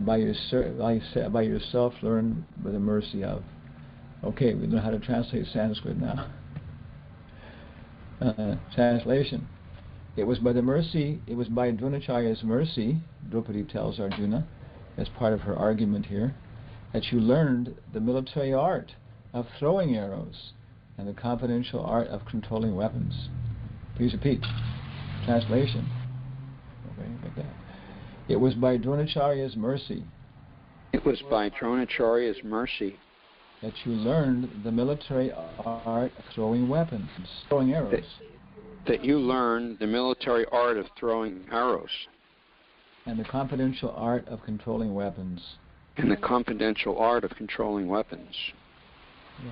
by yourself learn by the mercy of. Okay, we know how to translate Sanskrit now. Translation. It was by Dronacharya's mercy, Draupadi tells Arjuna, as part of her argument here, that you learned the military art of throwing arrows and the confidential art of controlling weapons. Please repeat. Translation. Okay, like that. It was by Dronacharya's mercy. It was by Dronacharya's mercy that you learned the military art of throwing weapons, throwing arrows. That you learned the military art of throwing arrows. And the confidential art of controlling weapons. And the confidential art of controlling weapons. Yeah.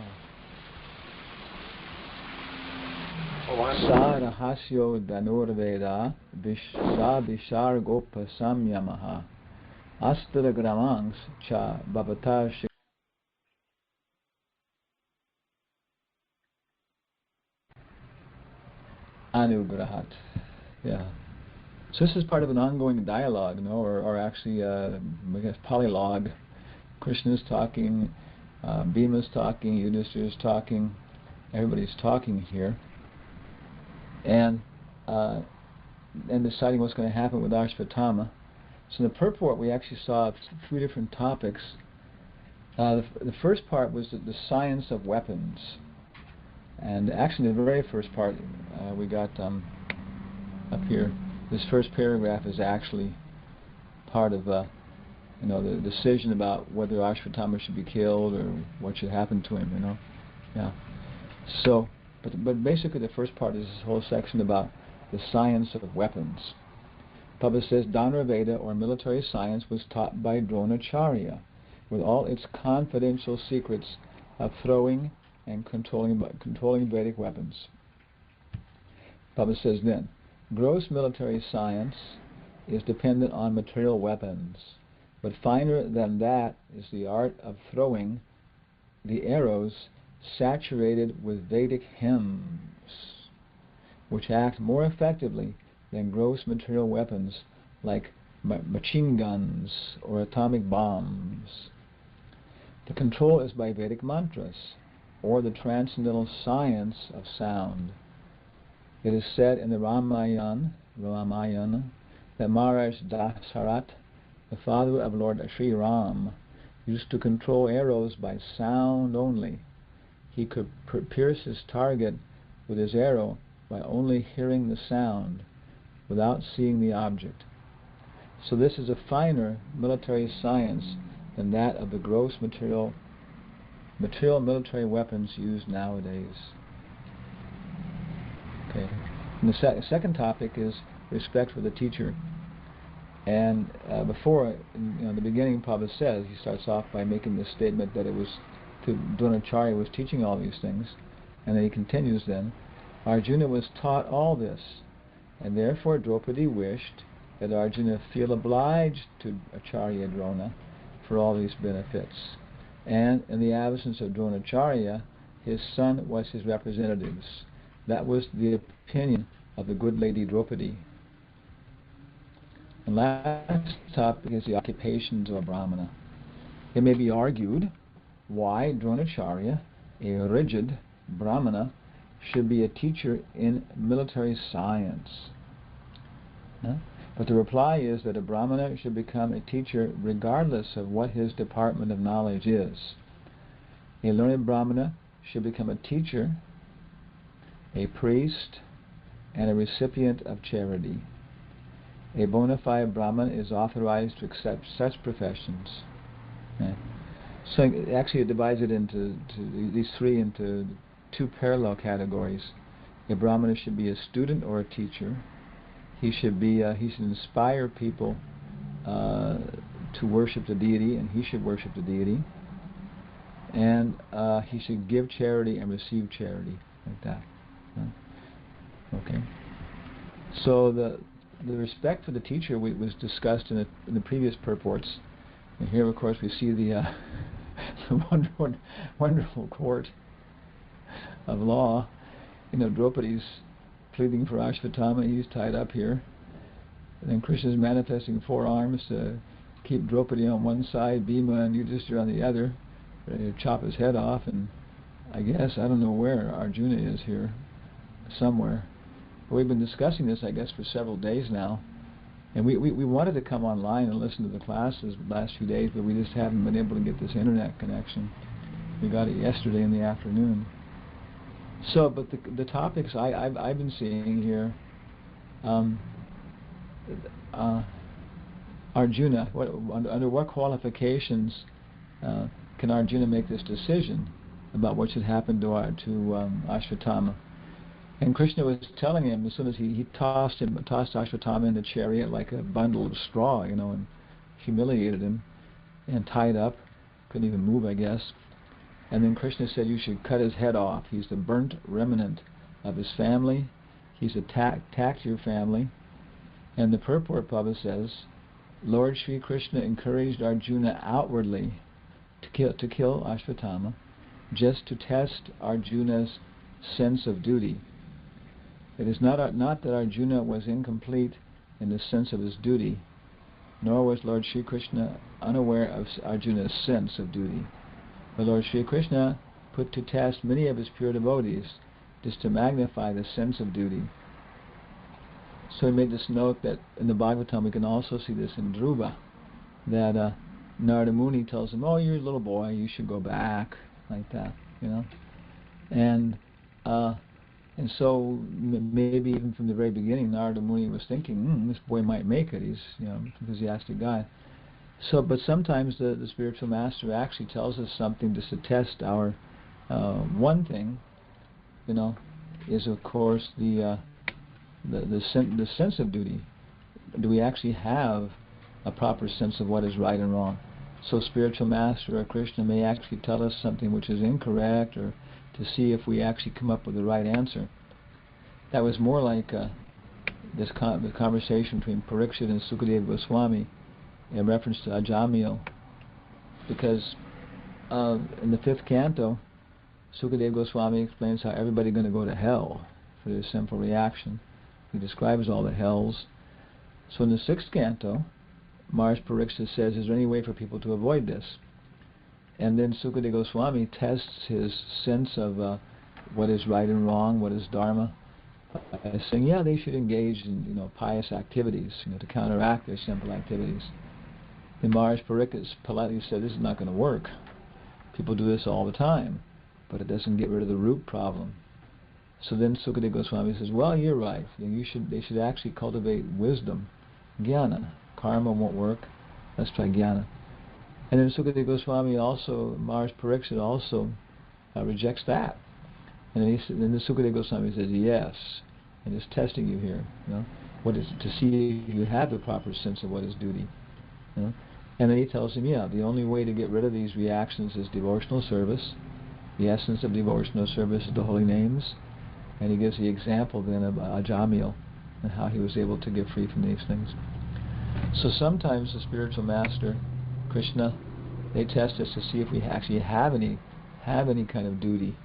Sa rahasyo danurveda sa vishar gopa samyamaha astra gramangs cha babata anugrahat. Yeah. So this is part of an ongoing dialogue, or actually, I guess, polylogue. Krishna's talking, Bhima's talking, Yudhishthira's talking, everybody's talking here, and deciding what's going to happen with Ashvatthama. So in the purport, we actually saw three different topics. The first part was the science of weapons. And actually, the very first part we got up here. This first paragraph is actually part of the decision about whether Ashvatthama should be killed or what should happen to him. Yeah. So, but basically, the first part is this whole section about the science of weapons. Prabhupada says Dhanurveda, or military science, was taught by Dronacharya, with all its confidential secrets of throwing and controlling Vedic weapons. Prabhupada says then, gross military science is dependent on material weapons, but finer than that is the art of throwing the arrows saturated with Vedic hymns, which act more effectively than gross material weapons like machine guns or atomic bombs. The control is by Vedic mantras, or the transcendental science of sound. It is said in the Ramayana that Maharaj Dasarat, the father of Lord Sri Ram, used to control arrows by sound only. He could pierce his target with his arrow by only hearing the sound, without seeing the object. So this is a finer military science than that of the gross material military weapons used nowadays. Okay. And the second topic is respect for the teacher. And before, in the beginning, Prabhupada says, he starts off by making the statement that it was Dronacharya was teaching all these things, and then he continues then, Arjuna was taught all this, and therefore Draupadi wished that Arjuna feel obliged to Acharya Drona for all these benefits. And in the absence of Dronacharya, his son was his representatives. That was the opinion of the good lady Draupadi. And last topic is the occupations of a Brahmana. It may be argued why Dronacharya, a rigid Brahmana, should be a teacher in military science. But the reply is that a Brahmana should become a teacher regardless of what his department of knowledge is. A learned Brahmana should become a teacher, a priest, and a recipient of charity. A bona fide Brahman is authorized to accept such professions. So actually it divides it into these three into two parallel categories. A Brahmana should be a student or a teacher. He should inspire people to worship the deity, and he should worship the deity. And he should give charity and receive charity, like that. Okay. So the respect for the teacher was discussed in the previous purports, and here, of course, we see the wonderful court of law. Draupadi's pleading for Ashvatthama. He's tied up here, and then Krishna's manifesting 4 arms to keep Draupadi on one side, Bhima and Yudhishthira on the other, ready to chop his head off, and I guess, I don't know where Arjuna is here, somewhere. But we've been discussing this, I guess, for several days now. And we wanted to come online and listen to the classes the last few days, but we just haven't been able to get this internet connection. We got it yesterday in the afternoon. So, but the topics I've been seeing here, Arjuna, under what qualifications can Arjuna make this decision about what should happen to Ashwatthama? And Krishna was telling him, as soon as he tossed Ashwatthama in the chariot like a bundle of straw, and humiliated him and tied up, couldn't even move, I guess. And then Krishna said, you should cut his head off. He's the burnt remnant of his family. He's attacked your family. And the purport, Prabhupada says, Lord Sri Krishna encouraged Arjuna outwardly to kill Ashwatthama, just to test Arjuna's sense of duty. It is not that Arjuna was incomplete in the sense of his duty, nor was Lord Sri Krishna unaware of Arjuna's sense of duty. But Lord Sri Krishna put to test many of his pure devotees, just to magnify the sense of duty. So he made this note that in the Bhagavatam we can also see this in Dhruva, that Narada Muni tells him, oh, you're a little boy, you should go back, like that, And so maybe even from the very beginning, Narada Muni was thinking, this boy might make it. He's an enthusiastic guy. So, but sometimes the spiritual master actually tells us something just to test our. One thing, is of course the sense of duty. Do we actually have a proper sense of what is right and wrong? So, spiritual master or Krishna may actually tell us something which is incorrect, or to see if we actually come up with the right answer. That was more like this conversation between Parikshit and Sukadeva Goswami in reference to Ajamil, because in the 5th canto, Sukadeva Goswami explains how everybody's going to go to hell for their sinful reaction. He describes all the hells. So in the 6th canto, Maharaj Parikshit says, is there any way for people to avoid this? And then Sukadeva Goswami tests his sense of what is right and wrong, what is dharma, by saying, yeah, they should engage in pious activities, to counteract their sinful activities. And Maharaj Parikshit politely said, this is not going to work. People do this all the time, but it doesn't get rid of the root problem. So then Sukadeva Goswami says, well, you're right. They should actually cultivate wisdom, jnana. Karma won't work. Let's try jnana. And then Sukadeva Goswami also, Maharaj Parikshit also rejects that. And then the Sukadeva Goswami says, yes, and is testing you here, what is to see if you have the proper sense of what is duty. And then he tells him, the only way to get rid of these reactions is devotional service. The essence of devotional service is the holy names. And he gives the example then of Ajamil and how he was able to get free from these things. So sometimes the spiritual master, Krishna, they test us to see if we actually have any kind of duty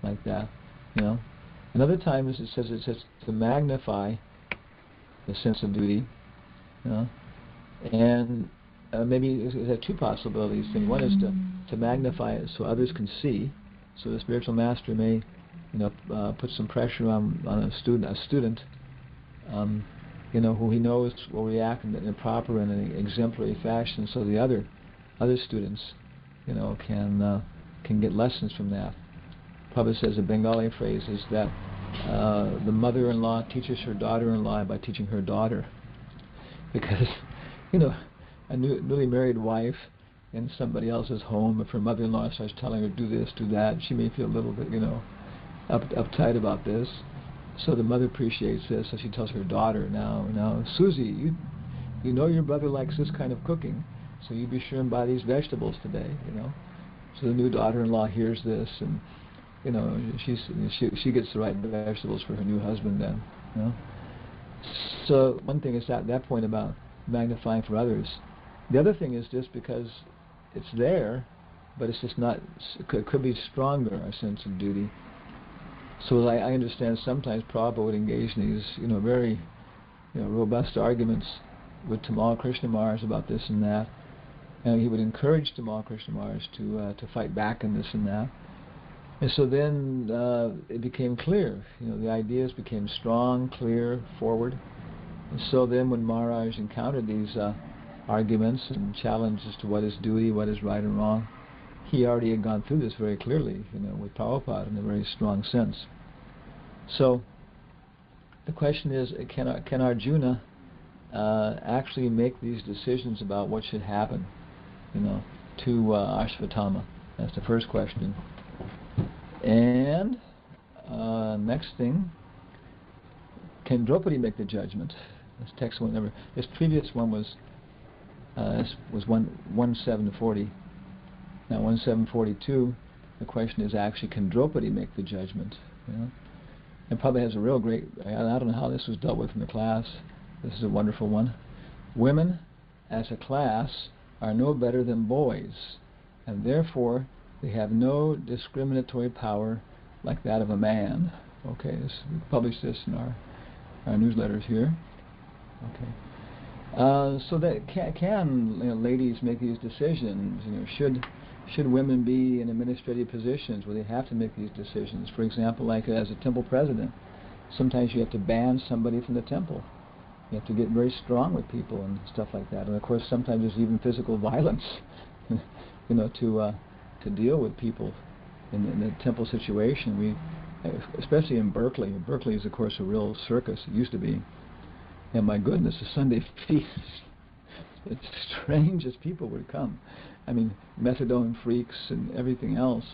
like that, And other times it says to magnify the sense of duty, And maybe it has two possibilities. One is to magnify it so others can see. So the spiritual master may, put some pressure on a student, who he knows will react in a proper and an exemplary fashion, so the other students, can get lessons from that. Prabhupada says a Bengali phrase is that the mother-in-law teaches her daughter-in-law by teaching her daughter, because a newly married wife in somebody else's home, if her mother-in-law starts telling her do this, do that, she may feel a little bit uptight about this. So the mother appreciates this, so she tells her daughter, now Susie, you know your brother likes this kind of cooking, so you be sure and buy these vegetables today, So the new daughter-in-law hears this, and she gets the right vegetables for her new husband then, So one thing is that point about magnifying for others. The other thing is just because it's there, but it's just not, it could be stronger, our sense of duty. So I understand sometimes Prabhupada would engage in these, very, robust arguments with Tamal Krishna Maharaj about this and that. And he would encourage Tamal Krishna Maharaj to fight back in this and that. And so then it became clear. The ideas became strong, clear, forward. And so then when Maharaj encountered these arguments and challenges to what is duty, what is right and wrong, he already had gone through this very clearly, with Prabhupada in a very strong sense. So the question is, can Arjuna actually make these decisions about what should happen, to Ashvatthama? That's the first question. And next thing, can Draupadi make the judgment? This text one never. This previous one was 1740. Now 1742. The question is actually, can Draupadi make the judgment? And probably has a real great. I don't know how this was dealt with in the class. This is a wonderful one. Women, as a class, are no better than boys, and therefore they have no discriminatory power like that of a man. Okay, we published this in our newsletters here. Okay, so that can ladies make these decisions? Should women be in administrative positions where they have to make these decisions? For example, like as a temple president, sometimes you have to ban somebody from the temple. You have to get very strong with people and stuff like that. And of course, sometimes there's even physical violence, to deal with people in the temple situation. Especially in Berkeley. Berkeley is, of course, a real circus. It used to be. And my goodness, the Sunday feast, the strangest people would come. I mean, methadone freaks and everything else.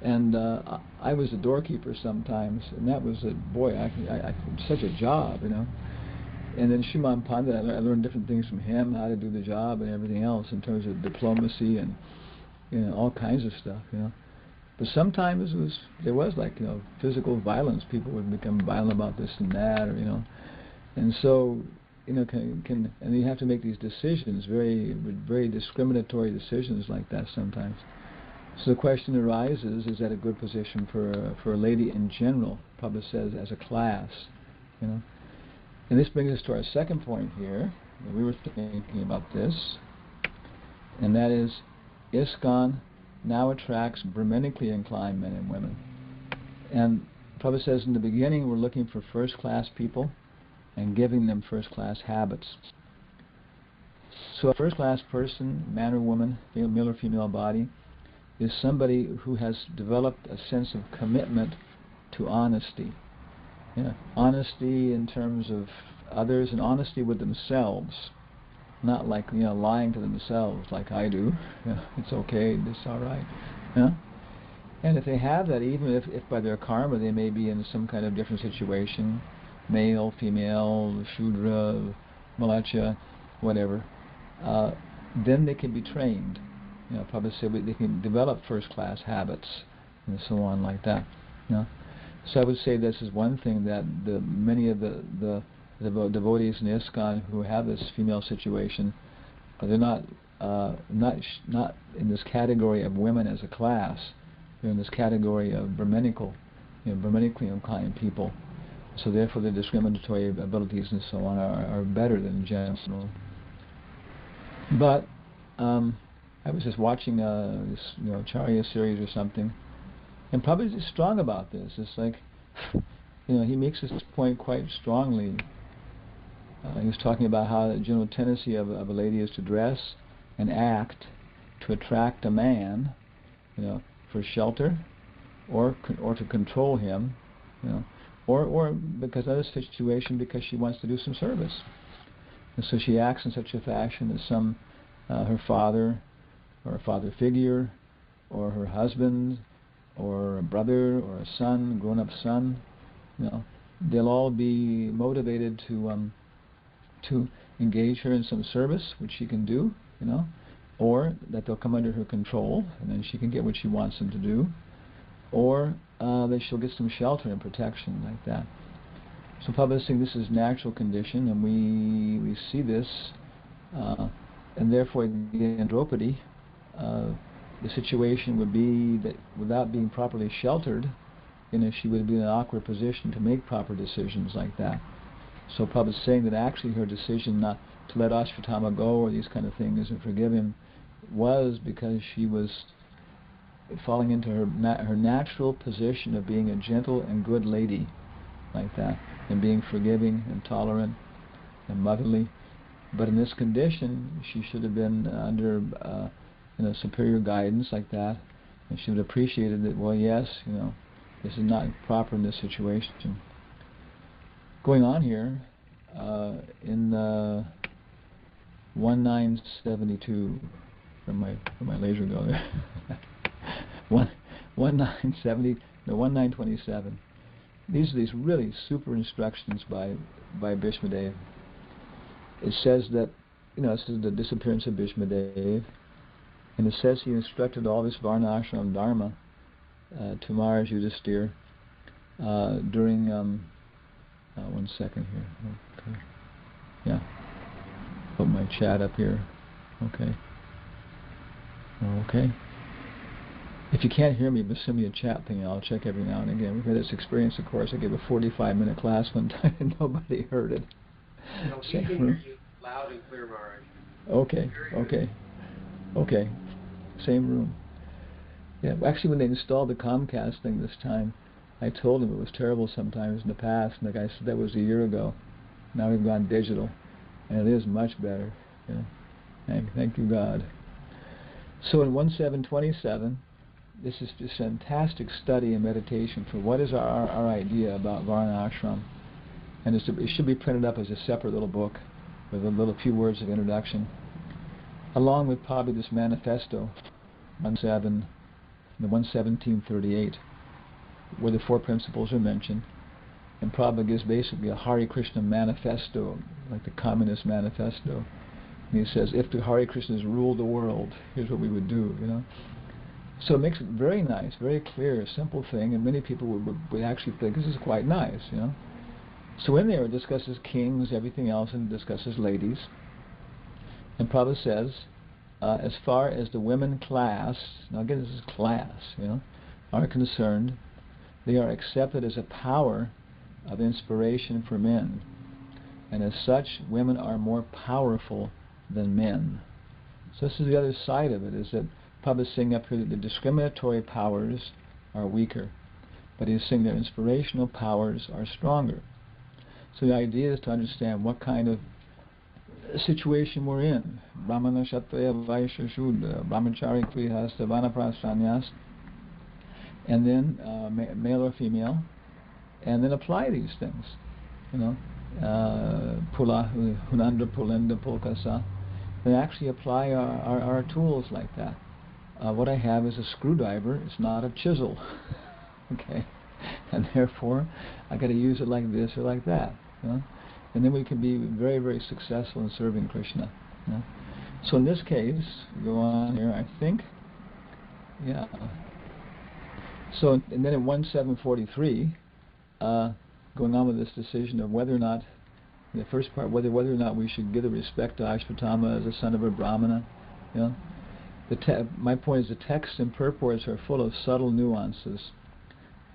And I was a doorkeeper sometimes, and that was such a job, And then Shriman Pandit, I learned different things from him, how to do the job and everything else in terms of diplomacy and all kinds of stuff, But sometimes there was physical violence. People would become violent about this and that, and so and you have to make these decisions, very very discriminatory decisions like that sometimes. So the question arises: is that a good position for a lady in general? Prabhupada says as a class, And this brings us to our second point here. We were thinking about this, and that is, ISKCON now attracts Brahmanically inclined men and women. And Prabhupada says in the beginning we're looking for first-class people and giving them first-class habits. So a first-class person, man or woman, male or female body, is somebody who has developed a sense of commitment to honesty. Honesty in terms of others and honesty with themselves. Not like lying to themselves like I do. It's okay, it's all right. And if they have that, even if by their karma they may be in some kind of different situation, male, female, Shudra, Malacha, whatever, then they can be trained. Probably say they can develop first-class habits and so on like that. So I would say this is one thing that many of the devotees in ISKCON who have this female situation, they're not in this category of women as a class. They're in this category of Brahmanically inclined people. So therefore, the discriminatory abilities and so on are better than general. But I was just watching this Charya series or something, and probably just strong about this. It's like he makes this point quite strongly. He was talking about how the general tendency of a lady is to dress and act to attract a man, for shelter, or to control him, or because of the situation, because she wants to do some service, and so she acts in such a fashion that her father, or a father figure, or her husband, or a brother, or a son, grown-up son, they'll all be motivated to engage her in some service, which she can do, or that they'll come under her control, and then she can get what she wants them to do, or that she'll get some shelter and protection like that. So Prabhupada is saying this is natural condition, and we see this, and therefore in Draupadi, the situation would be that without being properly sheltered, she would be in an awkward position to make proper decisions like that. So Prabhupada is saying that actually her decision not to let Ashvatthama go or these kind of things and forgive him was because she was falling into her natural position of being a gentle and good lady, like that, and being forgiving and tolerant and motherly. But in this condition, she should have been under superior guidance like that, and she would have appreciated that. Well, yes, this is not proper in this situation. Going on here, in 1972, from my laser go there. 1927. These are these really super instructions by Bhishmadev. It says that, this is the disappearance of Bhishmadev, and it says he instructed all this Varnashram Dharma to Maharaj Yudhisthira during, one second here, okay, yeah, put my chat up here, okay. If you can't hear me, just send me a chat thing and I'll check every now and again. We've had this experience, of course. I gave a 45-minute class one time and nobody heard it. No, we can hear you loud and clear, Maharaj. Okay. Same room. Yeah, actually when they installed the Comcast thing this time, I told them it was terrible sometimes in the past, and the guy said that was a year ago. Now we've gone digital, and it is much better. Thank you, God. So in 1727, this is just fantastic study and meditation for what is our idea about Varna Ashram. And it should be printed up as a separate little book with a few words of introduction, along with probably this manifesto, 1738, where the four principles are mentioned, and probably gives basically a Hare Krishna manifesto, like the Communist Manifesto. And he says, if the Hare Krishnas ruled the world, here's what we would do, So it makes it very nice, very clear, simple thing, and many people would actually think this is quite nice, So in there it discusses kings, everything else, and discusses ladies. And Prabhupada says, as far as the women class, now again this is class, are concerned, they are accepted as a power of inspiration for men. And as such, women are more powerful than men. So this is the other side of it, is that Prabhupada is saying up here that the discriminatory powers are weaker, but he's saying their inspirational powers are stronger. So the idea is to understand what kind of situation we're in. Brahmana, Kshatriya, Vaishya, Shudra, Brahmachari, Krihasta, Vanaprastha, Sannyas, and then male or female, and then apply these things. Pula, Hunandra, Pulenda, Pulkasa, and actually apply our tools like that. What I have is a screwdriver, it's not a chisel. Okay? And therefore, I got to use it like this or like that. And then we can be very, very successful in serving Krishna. So in this case, go on here, I think, yeah. So, and then in 1743, going on with this decision of whether or not, the first part, whether or not we should give the respect to Ashvatthama as a son of a Brahmana. My point is the texts and purports are full of subtle nuances.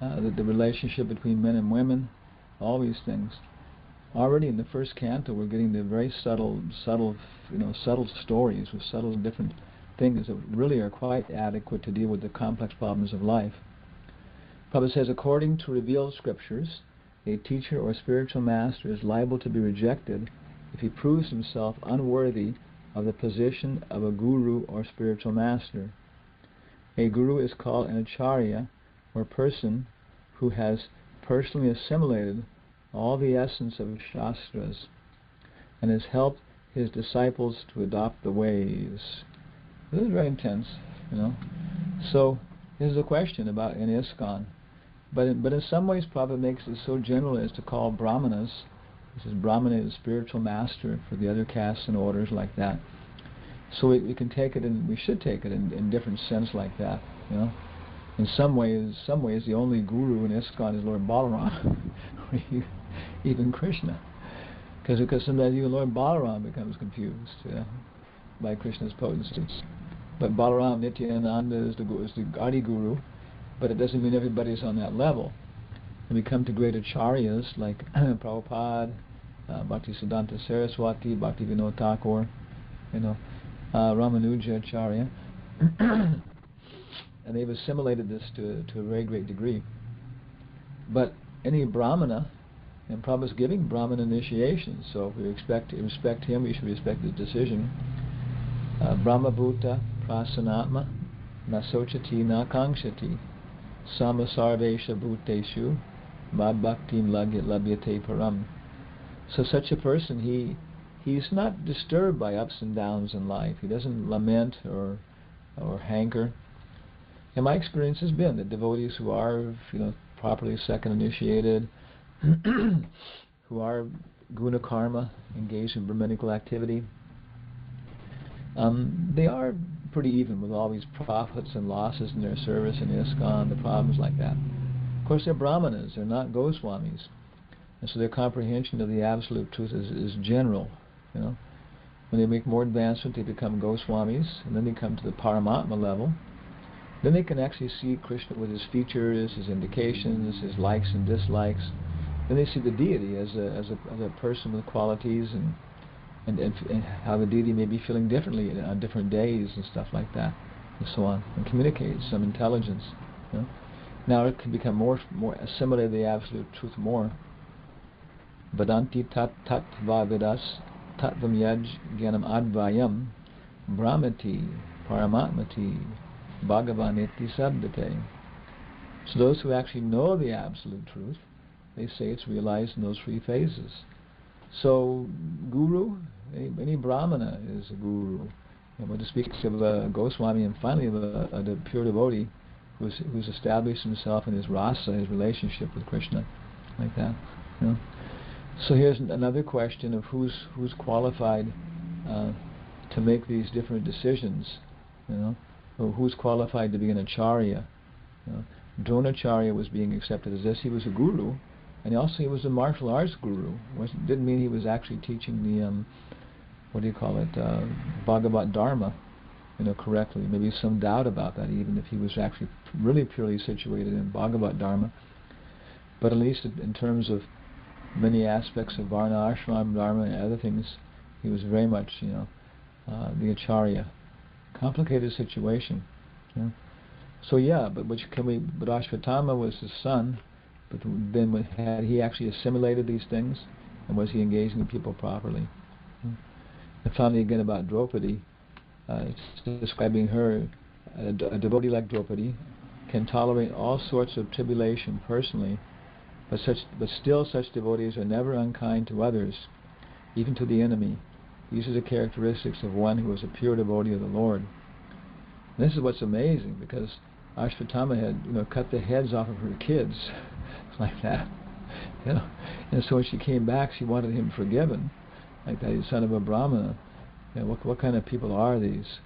The relationship between men and women, all these things. Already in the first canto, we're getting the very subtle stories with subtle different things that really are quite adequate to deal with the complex problems of life. Prabhupada says, according to revealed scriptures, a teacher or spiritual master is liable to be rejected if he proves himself unworthy of the position of a guru or spiritual master. A guru is called an acharya, or person who has personally assimilated all the essence of shastras and has helped his disciples to adopt the ways. This is very intense, So here's a question about in ISKCON. But in some ways, Prabhupada makes it so general as to call brahmanas. He says brahmana is spiritual master for the other castes and orders like that. So we can take it, and we should take it in different sense like that. In some ways, the only guru in ISKCON is Lord Balaram, or even Krishna, because sometimes even Lord Balaram becomes confused by Krishna's potencies. But Balaram Nityananda is the Adi guru. But it doesn't mean everybody's on that level. And we come to great acharyas like Prabhupada, Bhaktisiddhanta Saraswati, Bhaktivinoda Thakur, Ramanujacharya, and they've assimilated this to a very great degree. But any Brahmana, and Prabhupada's giving Brahman initiation, so if we respect him, we should respect his decision. Brahma Bhuta Prasanatma Nasochati Nakangshati Samasarvesha Bhuteshu Mad Bhaktim Labhyate Param. So such a person, he's not disturbed by ups and downs in life. He doesn't lament or hanker. And my experience has been that devotees who are, properly second initiated, who are guna karma, engaged in Brahminical activity, they are pretty even with all these profits and losses in their service in ISKCON, the problems like that. Of course, they're Brahmanas, they're not Goswamis, and so their comprehension of the absolute truth is general. When they make more advancement, they become Goswamis, and then they come to the Paramatma level. Then they can actually see Krishna with his features, his indications, his likes and dislikes. Then they see the deity as a person with qualities and how the deity may be feeling differently on different days and stuff like that, and so on, and communicate some intelligence. Now it can become more assimilate the absolute truth more. Vadanti tattva vidas tattvam yaj gyanam advayam brahmati paramatmati bhagavaniti sabdate. So those who actually know the absolute truth, they say it's realized in those three phases. So guru, any Brahmana is a guru. But to speak of a Goswami, and finally of a pure devotee who's established himself in his rasa, his relationship with Krishna, like that. So here's another question of who's qualified to make these different decisions. Or who's qualified to be an acharya. Dronacharya was being accepted as this. He was a guru, and he was a martial arts guru. Didn't mean he was actually teaching the Bhagavad Dharma, correctly. Maybe some doubt about that, even if he was actually really purely situated in Bhagavad Dharma. But at least in terms of many aspects of Varna Ashram Dharma and other things, he was very much, the acharya. Complicated situation. So but Ashvatthama was his son, but then had he actually assimilated these things, and was he engaging the people properly? And finally, again about Draupadi, it's describing her, a devotee like Draupadi can tolerate all sorts of tribulation personally, but still such devotees are never unkind to others, even to the enemy. These are the characteristics of one who is a pure devotee of the Lord. And this is what's amazing, because Ashvatthama had, cut the heads off of her kids, like that. And so when she came back, she wanted him forgiven, like that. He's son of a Brahmana. What kind of people are these?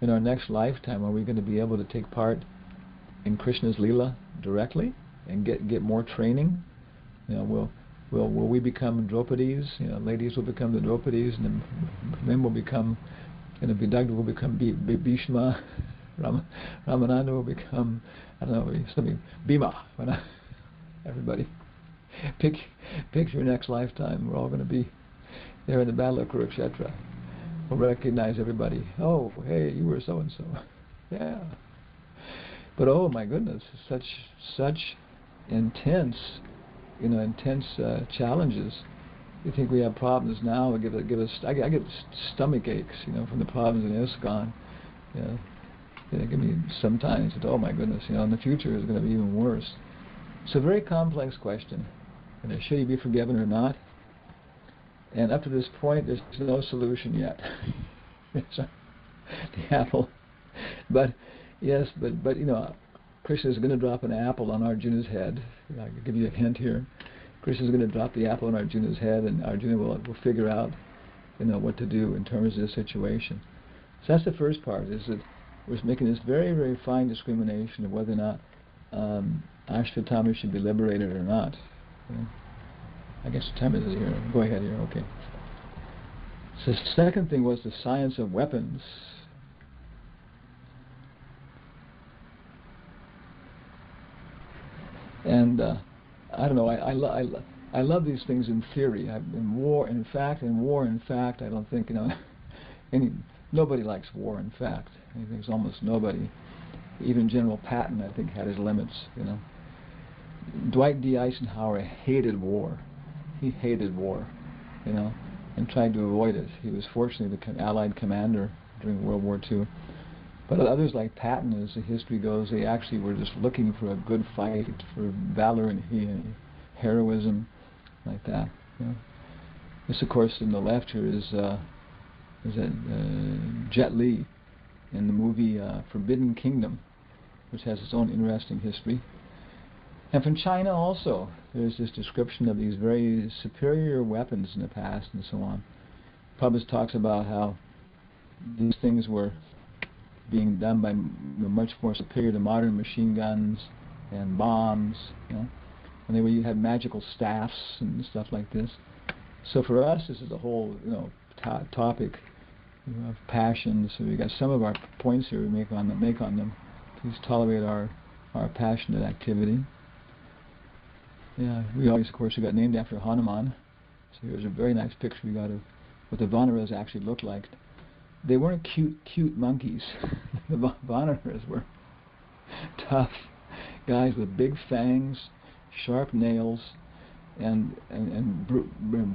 In our next lifetime, are we going to be able to take part in Krishna's Leela directly and get more training? Will we become Draupadis? Ladies will become the Draupadis, and men will become, Vidagdha will become Bhishma, Ramananda will become, something, Bhima. Everybody, pick your next lifetime. We're all going to be there in the battle of Kurukshetra. We'll recognize everybody. Oh, hey, you were so and so. Yeah. But oh my goodness, such intense challenges. You think we have problems now? I get stomach aches, from the problems in ISKCON. Give me sometimes. Oh my goodness, in the future is going to be even worse. It's a very complex question. Should he be forgiven or not? And up to this point, there's no solution yet. The apple, but Krishna is going to drop an apple on Arjuna's head. I can give you a hint here. Krishna is going to drop the apple on Arjuna's head, and Arjuna will figure out, what to do in terms of the situation. So that's the first part. Is that we're making this very, very fine discrimination of whether or not Ashvatthama should be liberated or not. I guess what time is it here? Go ahead here. Okay. So the second thing was the science of weapons. And I don't know. I love these things in theory. In war, in fact, I don't think Nobody likes war, in fact. I think there's almost nobody. Even General Patton, I think, had his limits, you know. Dwight D. Eisenhower hated war. He hated war, you know, and tried to avoid it. He was fortunately the Allied commander during World War II. But others like Patton, as the history goes, they actually were just looking for a good fight, for valor and heroism, like that. You know. This, of course, in the left here is Jet Li in the movie Forbidden Kingdom, which has its own interesting history. And from China also, there's this description of these very superior weapons in the past and so on. Publius talks about how these things were being done by much more superior to modern machine guns and bombs, you know, and you had magical staffs and stuff like this. So for us, this is a whole, you know, topic of passion. So we got some of our points here we make on them. Please tolerate our passionate activity. Yeah, we always, of course, we got named after Hanuman. So here's a very nice picture we got of what the Vanaras actually looked like. They weren't cute monkeys. The Vanaras were tough guys with big fangs, sharp nails, and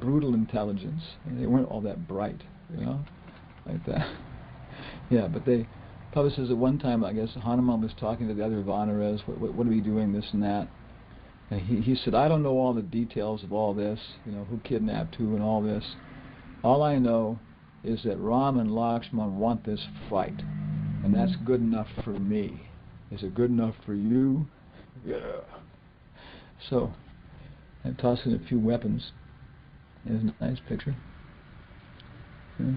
brutal intelligence. And they weren't all that bright, you know, like that. Yeah, but Publius says at one time, I guess Hanuman was talking to the other Vanaras. What are we doing, this and that? And he said, I don't know all the details of all this, you know, who kidnapped who and all this. All I know is that Ram and Lakshman want this fight, and that's good enough for me. Is it good enough for you? Yeah. So, I'm tossing a few weapons. There's a nice picture. Yeah.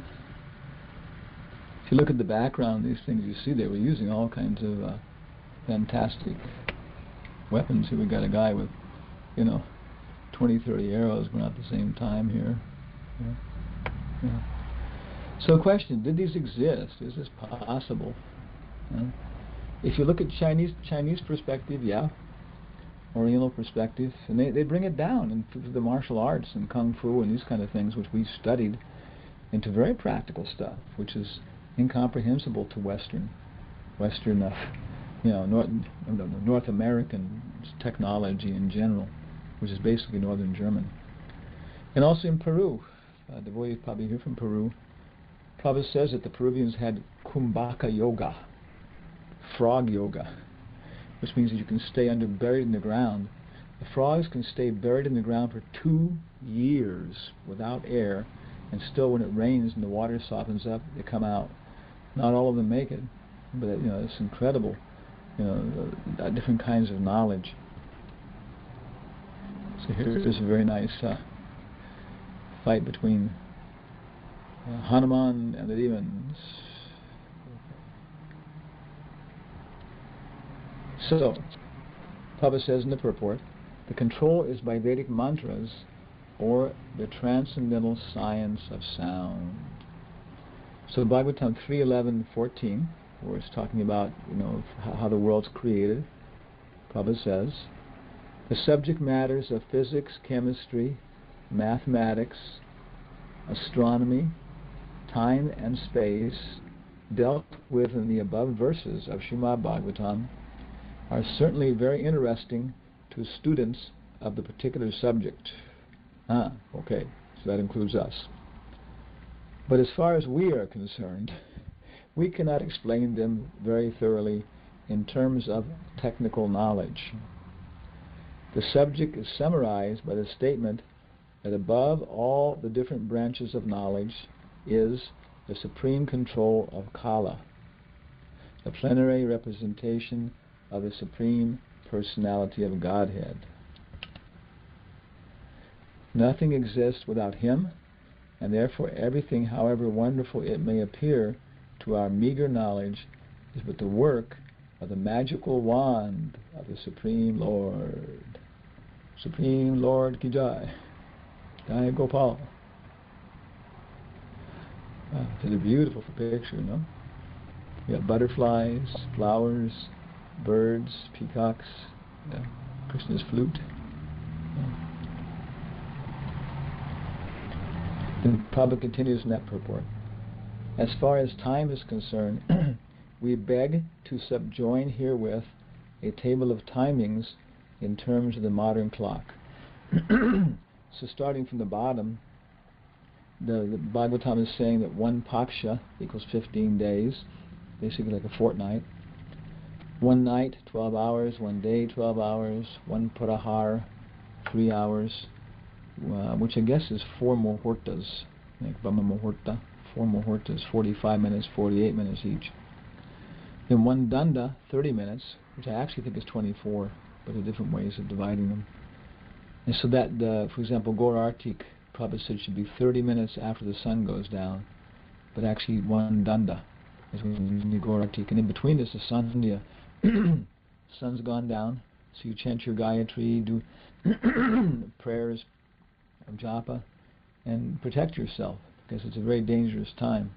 If you look at the background of these things, you see they were using all kinds of fantastic weapons. Here we got a guy with, you know, 20, 30 arrows going out at the same time here. Yeah. Yeah. So question, did these exist? Is this possible? If you look at Chinese perspective, yeah. Oriental perspective, and they bring it down into the martial arts and kung fu and these kind of things which we studied into very practical stuff, which is incomprehensible to Western, you know, North American technology in general, which is basically Northern German. And also in Peru, the boy probably here from Peru, Prabhupada says that the Peruvians had kumbhaka yoga, frog yoga, which means that you can stay buried in the ground. The frogs can stay buried in the ground for 2 years without air, and still when it rains and the water softens up, they come out. Not all of them make it, but you know, it's incredible, you know, different kinds of knowledge. So here's a very nice fight between Hanuman and the demons. So, Papa says in the purport, the control is by Vedic mantras or the transcendental science of sound. So Bhagavatam 3:11-14, where it's talking about, you know, how the world's created, Prabhupada says, the subject matters of physics, chemistry, mathematics, astronomy, time and space, dealt with in the above verses of Srimad Bhagavatam, are certainly very interesting to students of the particular subject. Okay, so that includes us. But as far as we are concerned, we cannot explain them very thoroughly in terms of technical knowledge. The subject is summarized by the statement that above all the different branches of knowledge is the supreme control of Kala, the plenary representation of the Supreme Personality of Godhead. Nothing exists without Him, and therefore everything, however wonderful it may appear to our meager knowledge, is but the work of the magical wand of the Supreme Lord. Supreme Lord Ki Jai. Jai Gopal. It's a beautiful picture, no? You got butterflies, flowers, birds, peacocks, Krishna's flute. Then Prabhupada continues in that purport. As far as time is concerned, we beg to subjoin herewith a table of timings in terms of the modern clock. So starting from the bottom, the Bhagavatam is saying that one paksha equals 15 days, basically like a fortnight. One night, 12 hours. One day, 12 hours. One prahar, 3 hours, which I guess is 4 muhurtas, like Brahma muhurta. 4 muhurtas, 45 minutes, 48 minutes each. Then one danda, 30 minutes, which I actually think is 24, but there are different ways of dividing them. And so that, for example, Gaur Artik Prabhupada said should be 30 minutes after the sun goes down, but actually one danda is when the Gaur Artik. And in between this is Sandhya. Sun's gone down, so you chant your Gayatri, do prayers of japa, and protect yourself, because it's a very dangerous time.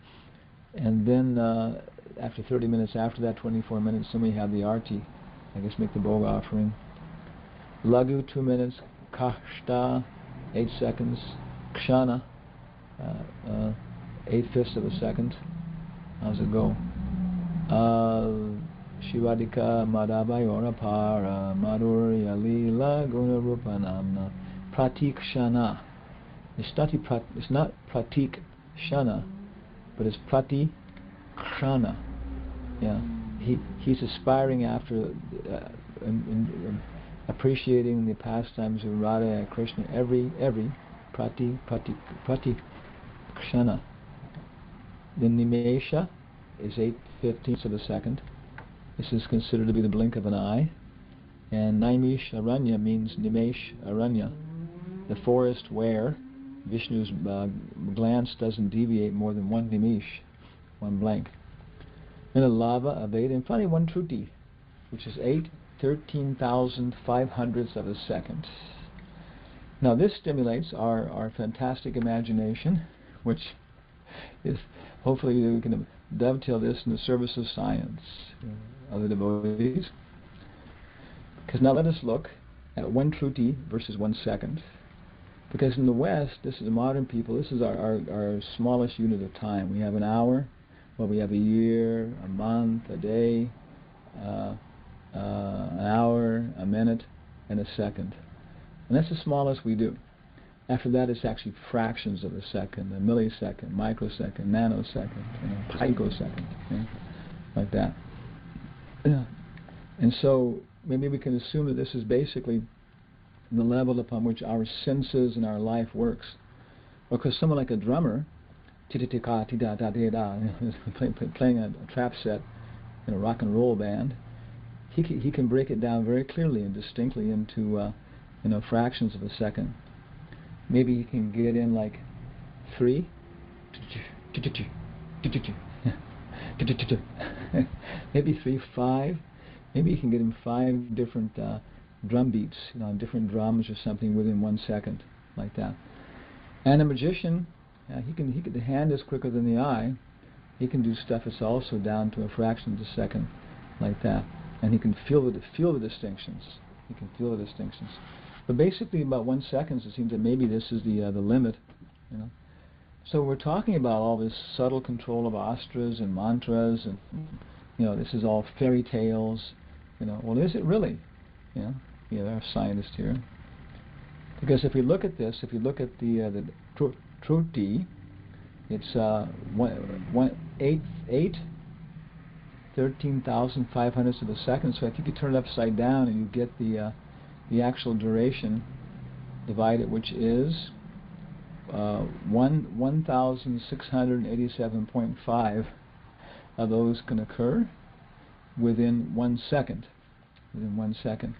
And then after 30 minutes after that, 24 minutes, then we have the arti, I guess make the bhog offering. Lagu, 2 minutes. Kashta, 8 seconds. Kshana, 8/5 of a second. How's it go? Shivadika Madhabayora Para Madhurya Lila Guna Rupanamna Pratik Shana. It's not Pratik Shana, but it's Prati Krana. Yeah, he's aspiring after appreciating the pastimes of Radha and Krishna every Prati Krishna. The Nimesha is 8/15 of a second. This is considered to be the blink of an eye. And Naimish Aranya means Nimesh Aranya, the forest where Vishnu's glance doesn't deviate more than 1 Nimish, 1 blank. Then a lava of 8, and finally 1 Truti, which is 8/13,500ths of a second. Now this stimulates our fantastic imagination, which is, hopefully we can dovetail this in the service of science, other devotees. Because now let us look at 1 Truti versus 1 second. Because in the West, this is the modern people, this is our smallest unit of time. We have an hour, well, we have a year, a month, a day, an hour, a minute, and a second. And that's the smallest we do. After that, it's actually fractions of a second, a millisecond, microsecond, nanosecond, picosecond, like that. And so maybe we can assume that this is basically the level upon which our senses and our life works. Because someone like a drummer, playing a trap set in a rock and roll band, he can break it down very clearly and distinctly into fractions of a second. Maybe he can get in like 3, maybe 3, 5. Maybe you can get in 5 different drum beats, different drums or something within 1 second, like that. And a magician, the hand is quicker than the eye. He can do stuff that's also down to a fraction of a second, like that. And he can feel the distinctions. He can feel the distinctions. But basically, about 1 second, it seems that maybe this is the limit. So we're talking about all this subtle control of astras and mantras, and this is all fairy tales. Well, is it really? There are scientists here. Because if we look at this, if you look at the Truti, it's 8/13,500ths of a second. So if you could turn it upside down and you get the actual duration divided, which is 1,687.5 of those can occur within 1 second. Within 1 second.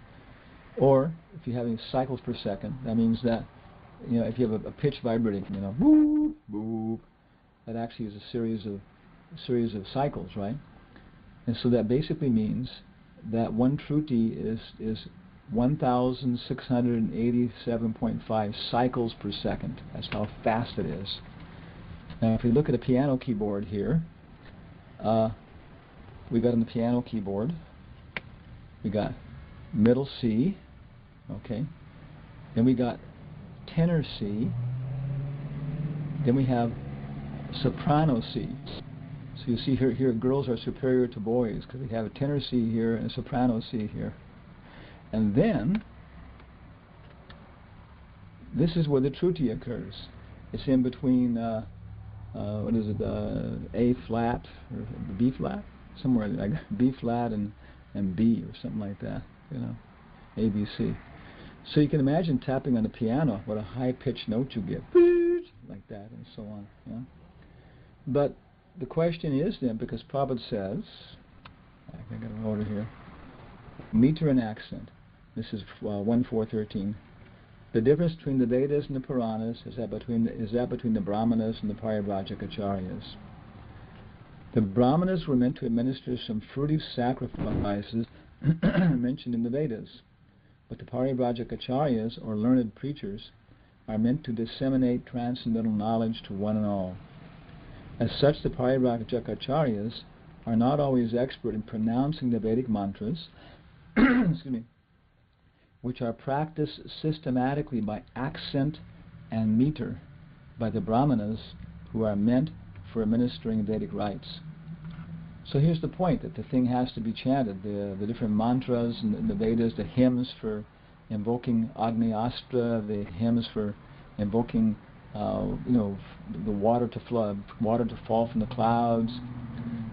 Or if you're having cycles per second, that means that if you have a pitch vibrating, boop boop, that actually is a series of cycles, right? And so that basically means that 1 Truti is 1,687.5 cycles per second. That's how fast it is. Now if we look at a piano keyboard here, we got on the piano keyboard, we got middle C, okay, then we got tenor C, then we have soprano C. So you see here girls are superior to boys because they have a tenor C here and a soprano C here. And then, this is where the Truti occurs. It's in between, what is it, A flat or B flat? Somewhere like B flat and B or something like that, you know, A, B, C. So you can imagine tapping on the piano, what a high-pitched note you get, like that, and so on. You know? But the question is then, because Prabhupada says, I got an order here, meter and accent. This is 1.4.13. The difference between the Vedas and the Puranas is that between the Brahmanas and the Parivrajakacharyas. The Brahmanas were meant to administer some fruitive sacrifices mentioned in the Vedas, but the Parivrajakacharyas, or learned preachers, are meant to disseminate transcendental knowledge to one and all. As such, the Parivrajakacharyas are not always expert in pronouncing the Vedic mantras, excuse me, which are practiced systematically by accent and meter by the Brahmanas, who are meant for administering Vedic rites. So here's the point, that the thing has to be chanted. The different mantras in the Vedas, the hymns for invoking Agni Astra, the hymns for invoking the water to flood, water to fall from the clouds,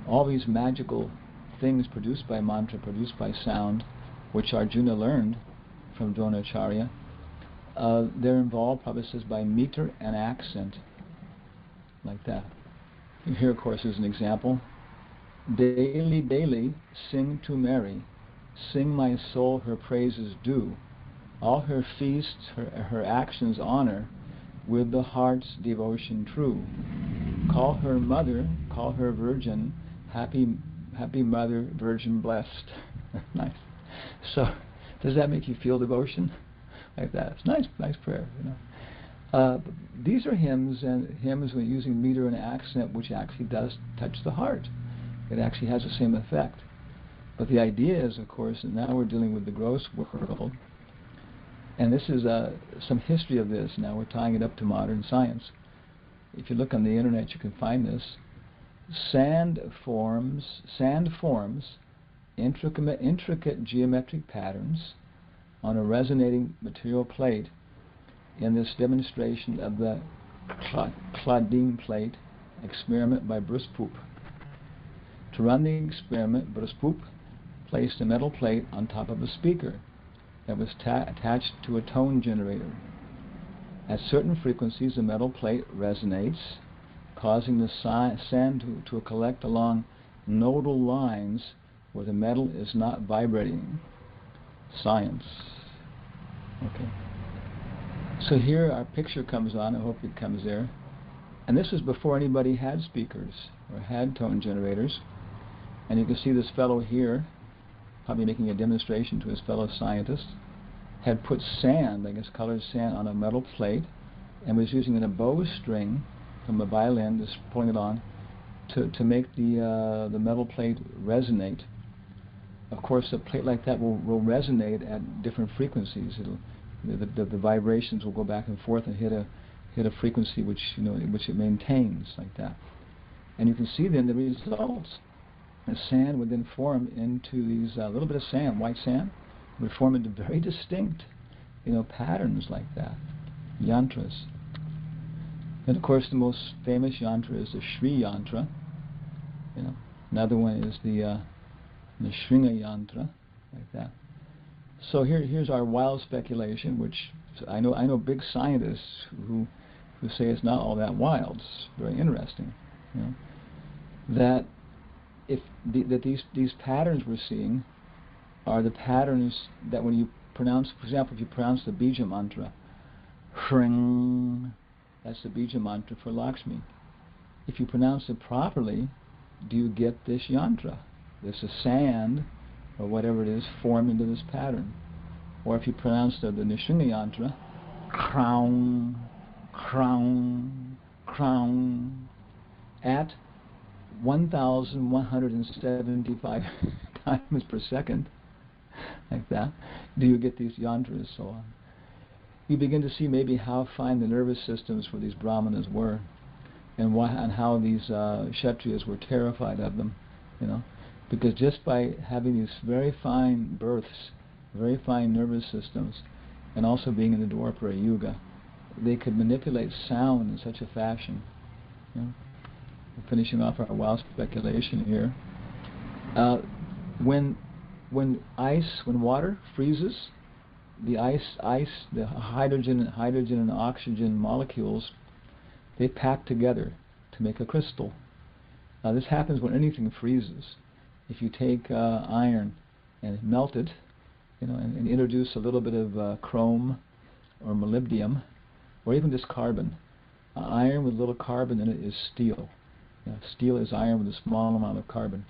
all these magical things produced by mantra, produced by sound, which Arjuna learned from Dronacharya, they're involved, Prabhupada says, by meter and accent, like that. Here, of course, is an example. Daily, daily, sing to Mary, sing my soul her praises due, all her feasts, her actions honor, with the heart's devotion true. Call her mother, call her virgin, happy mother, virgin blessed. Nice. So, does that make you feel devotion? Like that. It's nice prayer, you know. These are hymns, and hymns when using meter and accent, which actually does touch the heart. It actually has the same effect. But the idea is, of course, and now we're dealing with the gross world, and this is some history of this. Now we're tying it up to modern science. If you look on the internet, you can find this. Sand forms intricate geometric patterns on a resonating material plate in this demonstration of the Claudine plate experiment by Bruspoop. To run the experiment, Bruspoop placed a metal plate on top of a speaker that was attached to a tone generator. At certain frequencies, the metal plate resonates, causing the sand to collect along nodal lines where the metal is not vibrating. Science. Okay. So here our picture comes on. I hope it comes there. And this was before anybody had speakers or had tone generators. And you can see this fellow here, probably making a demonstration to his fellow scientists, had put sand, I guess colored sand, on a metal plate and was using a bowstring from a violin, just pulling it on, to make the metal plate resonate. Of course, a plate like that will resonate at different frequencies. The vibrations will go back and forth and hit a frequency which it maintains, like that. And you can see then the results. The sand would then form into these little bit of sand, white sand, would form into very distinct, patterns like that, yantras. And of course, the most famous yantra is the Shri yantra. Another one is the Shringa yantra, like that. So here's our wild speculation, which I know big scientists who say it's not all that wild. It's very interesting, that these patterns we're seeing are the patterns that when you pronounce, for example, if you pronounce the Bija mantra, Shring, that's the Bija mantra for Lakshmi. If you pronounce it properly, do you get this yantra? There's a sand, or whatever it is, form into this pattern. Or if you pronounce the Nishinga yantra, crown, crown, crown, at 1,175 times per second, like that, do you get these yantras, so on. You begin to see maybe how fine the nervous systems for these brahmanas were. and how these Kshatriyas were terrified of them, because just by having these very fine births, very fine nervous systems, and also being in the Dwapara Yuga, they could manipulate sound in such a fashion. We're finishing off our wild speculation here. When water freezes, the hydrogen and oxygen molecules, they pack together to make a crystal. Now this happens when anything freezes. If you take iron and melt it, and introduce a little bit of chrome or molybdenum, or even just carbon. Iron with a little carbon in it is steel. Steel is iron with a small amount of carbon.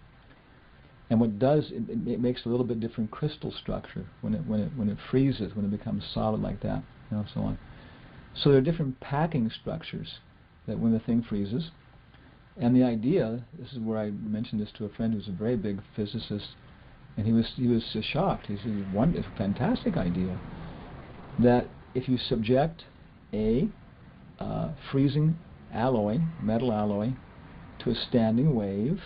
And what does, it makes a little bit different crystal structure when it freezes, when it becomes solid like that, so on. So there are different packing structures that when the thing freezes. And the idea, this is where I mentioned this to a friend who's a very big physicist, and he was shocked. He said, "It's a fantastic idea that if you subject a freezing alloy, metal alloy, to a standing wave,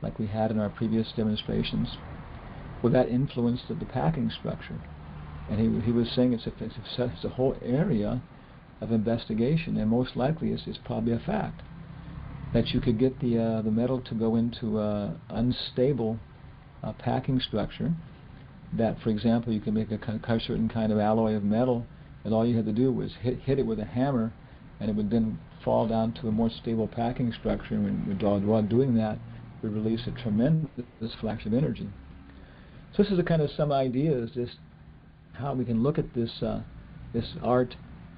like we had in our previous demonstrations, will that influence the packing structure?" And he was saying it's a whole area of investigation, and most likely it's probably a fact that you could get the metal to go into unstable packing structure. That, for example, you can make a certain kind of alloy of metal, and all you had to do was hit it with a hammer, and it would then fall down to a more stable packing structure. And while doing that, we release a tremendous flash of energy. So this is a kind of some ideas, just how we can look at this art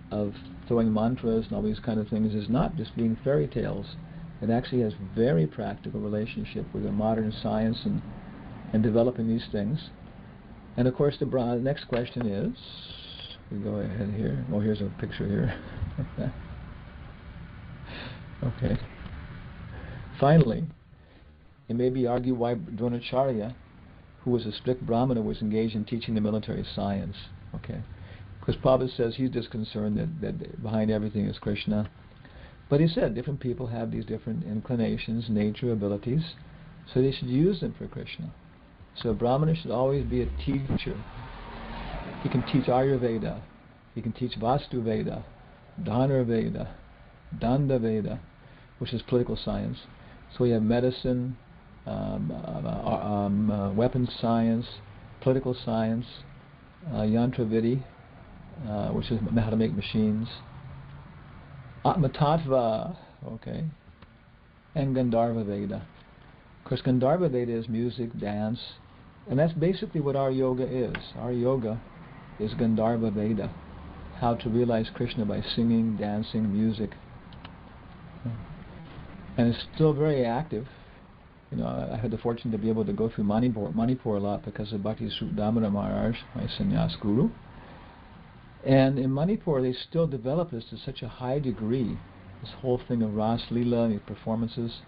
of throwing mantras and all these kind of things is not just being fairy tales. It actually has very practical relationship with the modern science and developing these things. And of course the next question is, we go ahead here. Oh, here's a picture here. Okay. Finally, it may be argued why Dronacharya, who was a strict Brahmana, was engaged in teaching the military science. Okay, because Prabhupada says he's just concerned that behind everything is Krishna. But he said different people have these different inclinations, nature, abilities, so they should use them for Krishna. So a Brahmana should always be a teacher. He can teach Ayurveda, he can teach Vastu Veda, Dhanurveda, Danda Veda, which is political science. So we have medicine, weapons science, political science, Yantravidi, which is how to make machines, Atmatattva, okay, and Gandharva Veda. Of course, Gandharva Veda is music, dance, and that's basically what our yoga is. Our yoga is Gandharva Veda, how to realize Krishna by singing, dancing, music. And it's still very active. I had the fortune to be able to go through Manipur a lot because of Bhakti Srup Damodar Maharaj, my sannyas guru. And in Manipur, they still develop this to such a high degree, this whole thing of Ras Leela, these performances.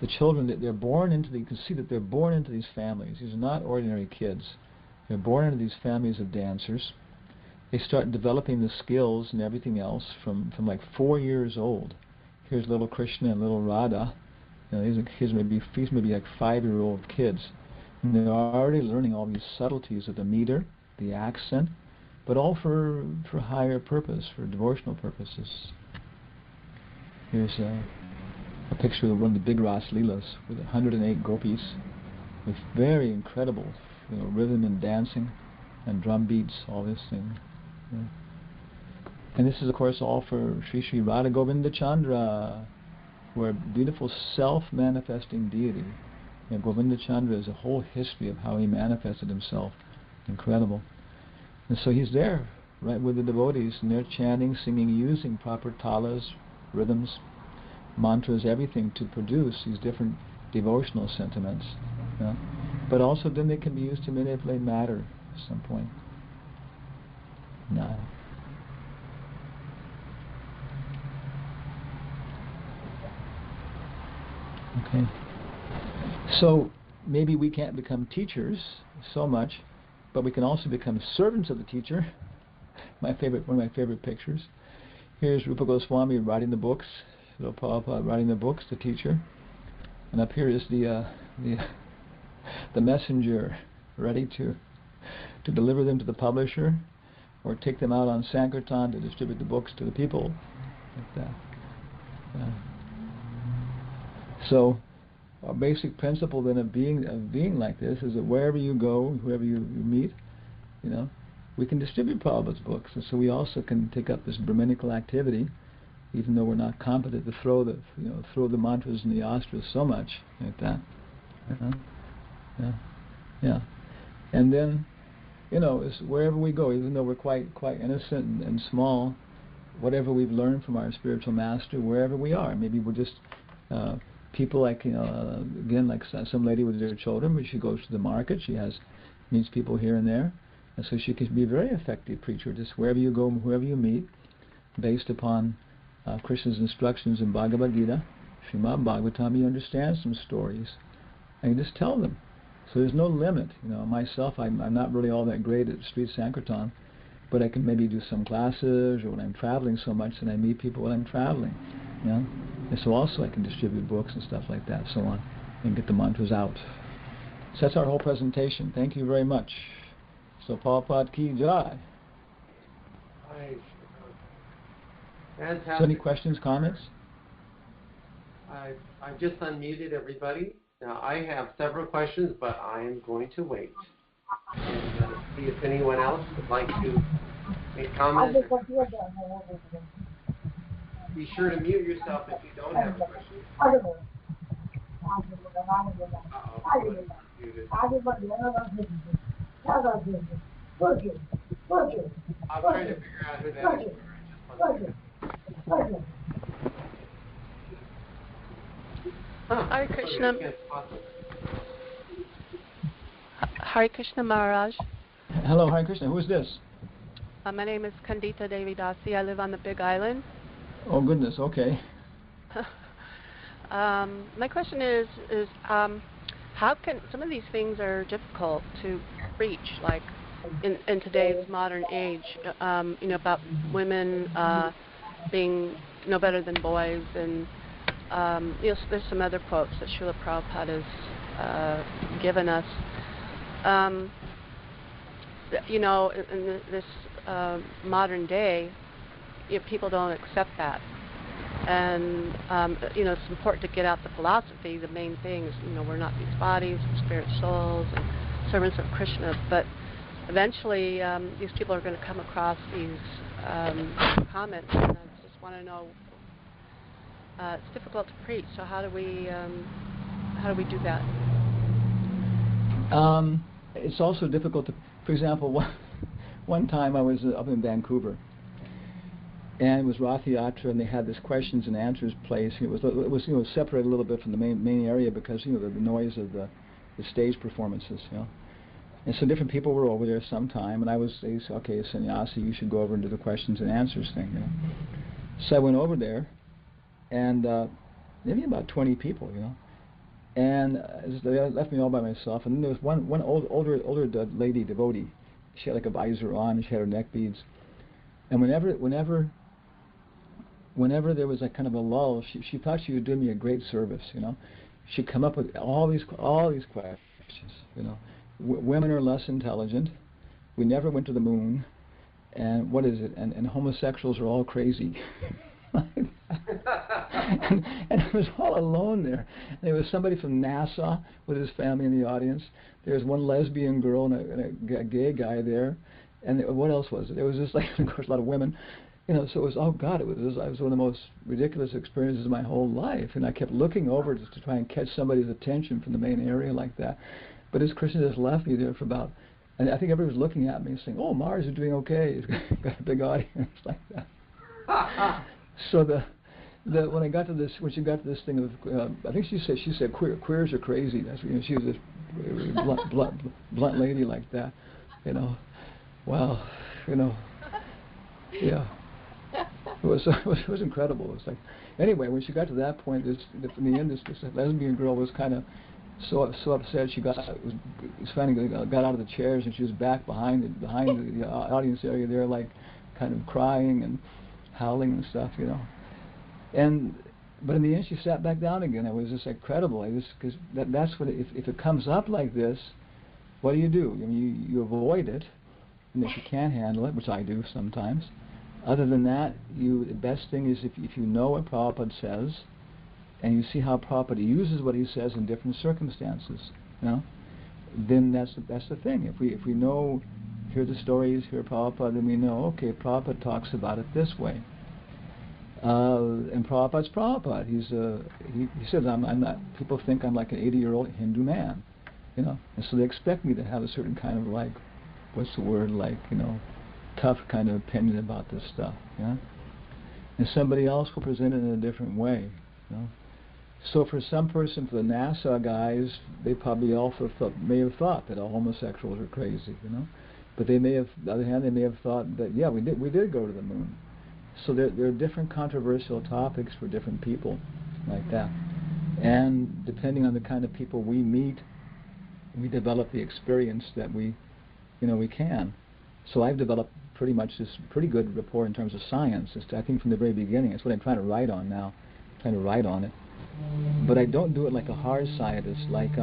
The children, they're born into you can see that they're born into these families. These are not ordinary kids. They're born into these families of dancers. They start developing the skills and everything else from like 4 years old. Here's little Krishna and little Radha. These are kids, these may be like 5-year-old kids. And they're already learning all these subtleties of the meter, the accent, but all for higher purpose, for devotional purposes. Here's a picture of one of the big Ras Leelas with 108 gopis, with very incredible rhythm and dancing and drum beats, all this thing. And this is, of course, all for Sri Sri Radha Govinda Chandra, who are a beautiful self-manifesting deity. Govinda Chandra is a whole history of how he manifested himself. Incredible. And so he's there, right with the devotees, and they're chanting, singing, using proper talas, rhythms, mantras, everything to produce these different devotional sentiments. But also then they can be used to manipulate matter at some point. No. Okay. So maybe we can't become teachers so much, but we can also become servants of the teacher. One of my favorite pictures. Here's Rupa Goswami writing the books, Srila Prabhupada writing the books, the teacher, and up here is the messenger, ready to deliver them to the publisher, or take them out on Sankirtan to distribute the books to the people, like that. So, our basic principle then of being like this is that wherever you go, whoever you meet, we can distribute Prabhupada's books, and so we also can take up this Brahminical activity, even though we're not competent to throw the mantras and the astras so much like that. And then, it's wherever we go, even though we're quite innocent and small, whatever we've learned from our spiritual master, wherever we are, maybe we're just people like again, like some lady with her children, but she goes to the market, meets people here and there, and so she can be a very effective preacher, just wherever you go, whoever you meet, based upon Krishna's instructions in Bhagavad Gita, Srimad Bhagavatam. You understand some stories, and you just tell them. So there's no limit. Myself, I'm not really all that great at street Sankirtan, but I can maybe do some classes, or when I'm traveling so much, and I meet people when I'm traveling. And so also I can distribute books and stuff like that, so on, and get the mantras out. So that's our whole presentation. Thank you very much. So Prabhupada Ki Jai. Fantastic. So any questions, comments? I've just unmuted everybody. Now I have several questions, but I am going to wait and see if anyone else would like to make comments. Be sure to mute yourself if you don't have a question. I'm trying to figure out who that is. Hare Krishna. Hare Krishna Maharaj. Hello, Hare Krishna. Who is this? My name is Kandita Devi Dasi. I live on the Big Island. Oh goodness. Okay. My question is how can some of these things are difficult to reach, like in today's modern age, about women being no better than boys, and there's some other quotes that Srila Prabhupada has given us. In this modern day, people don't accept that. And, it's important to get out the philosophy. The main thing is, we're not these bodies, we're spirit souls and servants of Krishna. But eventually, these people are going to come across these comments, and I just want to know, it's difficult to preach, so how do we do that? It's also difficult to, for example, one time I was up in Vancouver, and it was Rath Yatra, and they had this questions and answers place. It was separated a little bit from the main area because the noise of the stage performances. And so different people were over there sometime, and they said, okay, sannyasi, you should go over and do the questions and answers thing. So I went over there, and maybe about 20 people, and they left me all by myself. And then there was one older lady devotee. She had like a visor on, and she had her neck beads. And whenever there was like kind of a lull, she thought she was doing me a great service. She'd come up with all these questions. Women are less intelligent. We never went to the moon. And what is it? And homosexuals are all crazy. and I was all alone there. And there was somebody from NASA with his family in the audience. There was one lesbian girl and a gay guy there. And what else was it? It was just like, of course, a lot of women. So it was, oh God, it was one of the most ridiculous experiences of my whole life. And I kept looking over just to try and catch somebody's attention from the main area like that. But as Krishna just left me there for about, and I think everybody was looking at me saying, oh, Mars is doing okay. He's got a big audience like that. So when she got to this thing of, I think she said queers are crazy. That's she was this blunt lady like that, Wow, yeah. It was incredible. It was like, anyway, when she got to that point, in the end, this lesbian girl was kind of so upset. She finally got out of the chairs, and she was back behind the audience area there, like kind of crying and howling and stuff, And But in the end, she sat back down again. It was just incredible. Because that's what if it comes up like this, what do? I mean, you avoid it, and if you can't handle it, which I do sometimes. Other than that, the best thing is if you know what Prabhupada says, and you see how Prabhupada uses what he says in different circumstances, then that's the thing. If we know, hear the stories, hear Prabhupada, then we know, okay, Prabhupada talks about it this way. And Prabhupada's Prabhupada. He says I'm not. People think I'm like an 80-year-old Hindu man, and so they expect me to have a certain kind of tough kind of opinion about this stuff, and somebody else will present it in a different way, So for some person, for the NASA guys, they probably also may have thought that all homosexuals are crazy, but they may have, on the other hand, they may have thought that we did go to the moon. So there are different controversial topics for different people, like that, and depending on the kind of people we meet, we develop the experience that we can. So I've developed pretty much this pretty good rapport in terms of science. I think from the very beginning. That's what I'm trying to write on now. I'm trying to write on it. But I don't do it like a hard scientist, like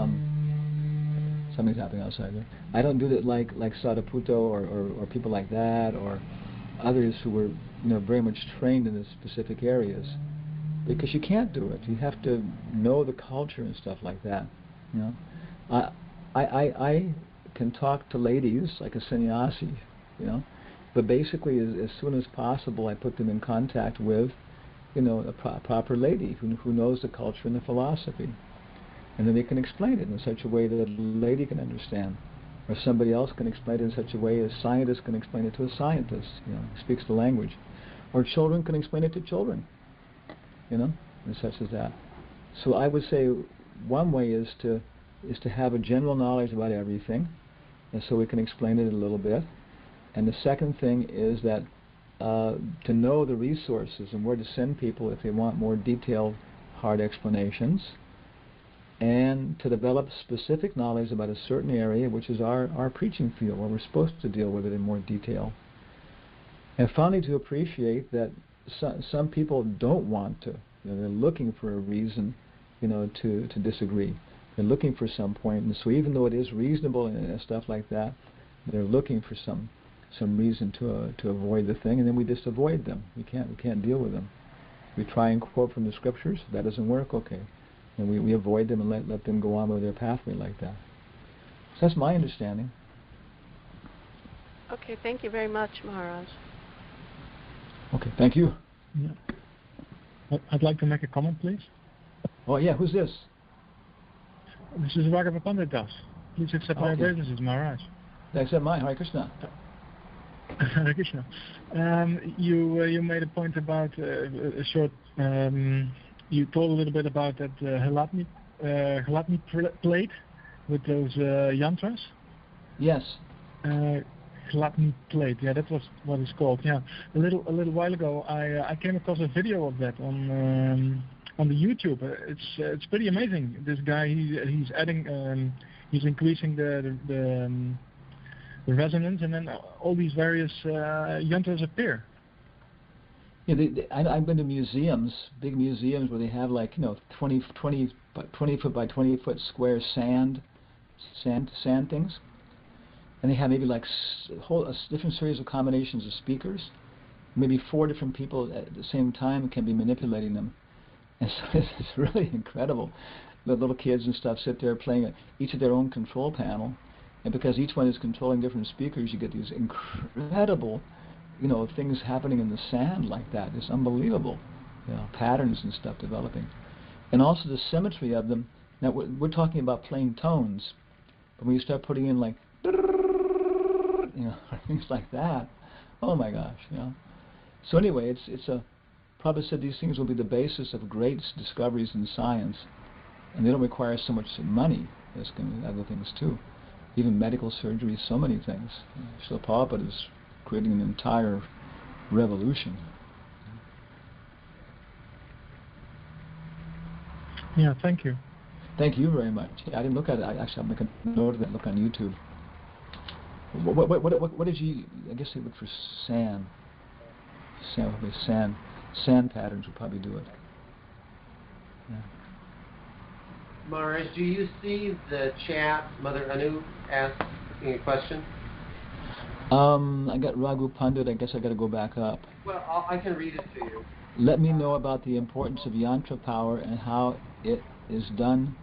something's happening outside there. I don't do it like Sadaputo or people like that, or others who were very much trained in the specific areas. Because you can't do it. You have to know the culture and stuff like that. I can talk to ladies like a sannyasi, but basically as soon as possible I put them in contact with, a proper lady who knows the culture and the philosophy, and then they can explain it in such a way that a lady can understand, or somebody else can explain it in such a way as scientists can explain it to a scientist, who speaks the language, or children can explain it to children, and such as that. So I would say one way is to have a general knowledge about everything, and so we can explain it a little bit. And the second thing is that to know the resources and where to send people if they want more detailed, hard explanations, and to develop specific knowledge about a certain area, which is our preaching field, where we're supposed to deal with it in more detail. And finally, to appreciate that some people don't want to. They're looking for a reason, to disagree. They're looking for some point, and so even though it is reasonable and stuff like that, they're looking for some reason to avoid the thing, and then we just avoid them. We can't deal with them. We try and quote from the scriptures. That doesn't work. Okay, and we avoid them and let them go on with their pathway like that. So that's my understanding. Okay, thank you very much, Maharaj. Okay, thank you. Yeah. I'd like to make a comment, please. Oh yeah, who's this? This is Raghav Panditas. Please accept my obeisances, Maharaj. I accept mine. Hare Krishna. Hare Krishna. You made a point about a short. You told a little bit about that Halatni plate with those yantras. Yes. Halatni plate. Yeah, that was what it's called. Yeah. A little while ago, I came across a video of that on the YouTube. It's pretty amazing. This guy he's adding he's increasing the resonance, and then all these various yantras appear. Yeah, I've been to museums, big museums where they have 20 foot by 20 foot square sand things, and they have maybe a different series of combinations of speakers. Maybe 4 different people at the same time can be manipulating them. And so it's really incredible. The little kids and stuff sit there playing each of their own control panel, and because each one is controlling different speakers, you get these incredible, things happening in the sand like that. It's unbelievable, patterns and stuff developing, and also the symmetry of them. Now we're talking about plain tones, but when you start putting in things like that, oh my gosh, So anyway, Prabhupada said these things will be the basis of great discoveries in science, and they don't require so much money as can other things too. Even medical surgery, so many things. So Prabhupada is creating an entire revolution. Yeah, thank you. Thank you very much. Yeah, I didn't look at it. I'll make a note of that. Look on YouTube. What did you? I guess they look for sand. Sand patterns would probably do it. Yeah. Maharaj, do you see the chat? Mother Anu asked a question. I got Raghu Pandit. I guess I got to go back up. Well, I can read it to you. Let me know about the importance of yantra power and how it is done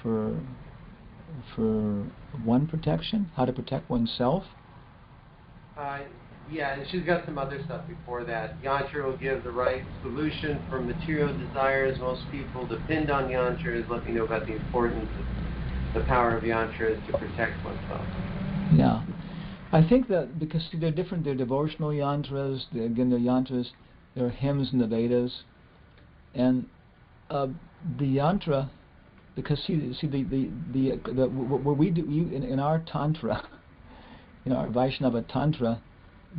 for one protection, how to protect oneself. Yeah, and she's got some other stuff before that. Yantra will give the right solution for material desires. Most people depend on yantras. Let me know about the importance of the power of yantras to protect oneself. Yeah. I think that because they're different, they're devotional yantras, they're yantras, there are hymns in the Vedas, and the yantra, because what we do in our tantra, in our Vaishnava tantra,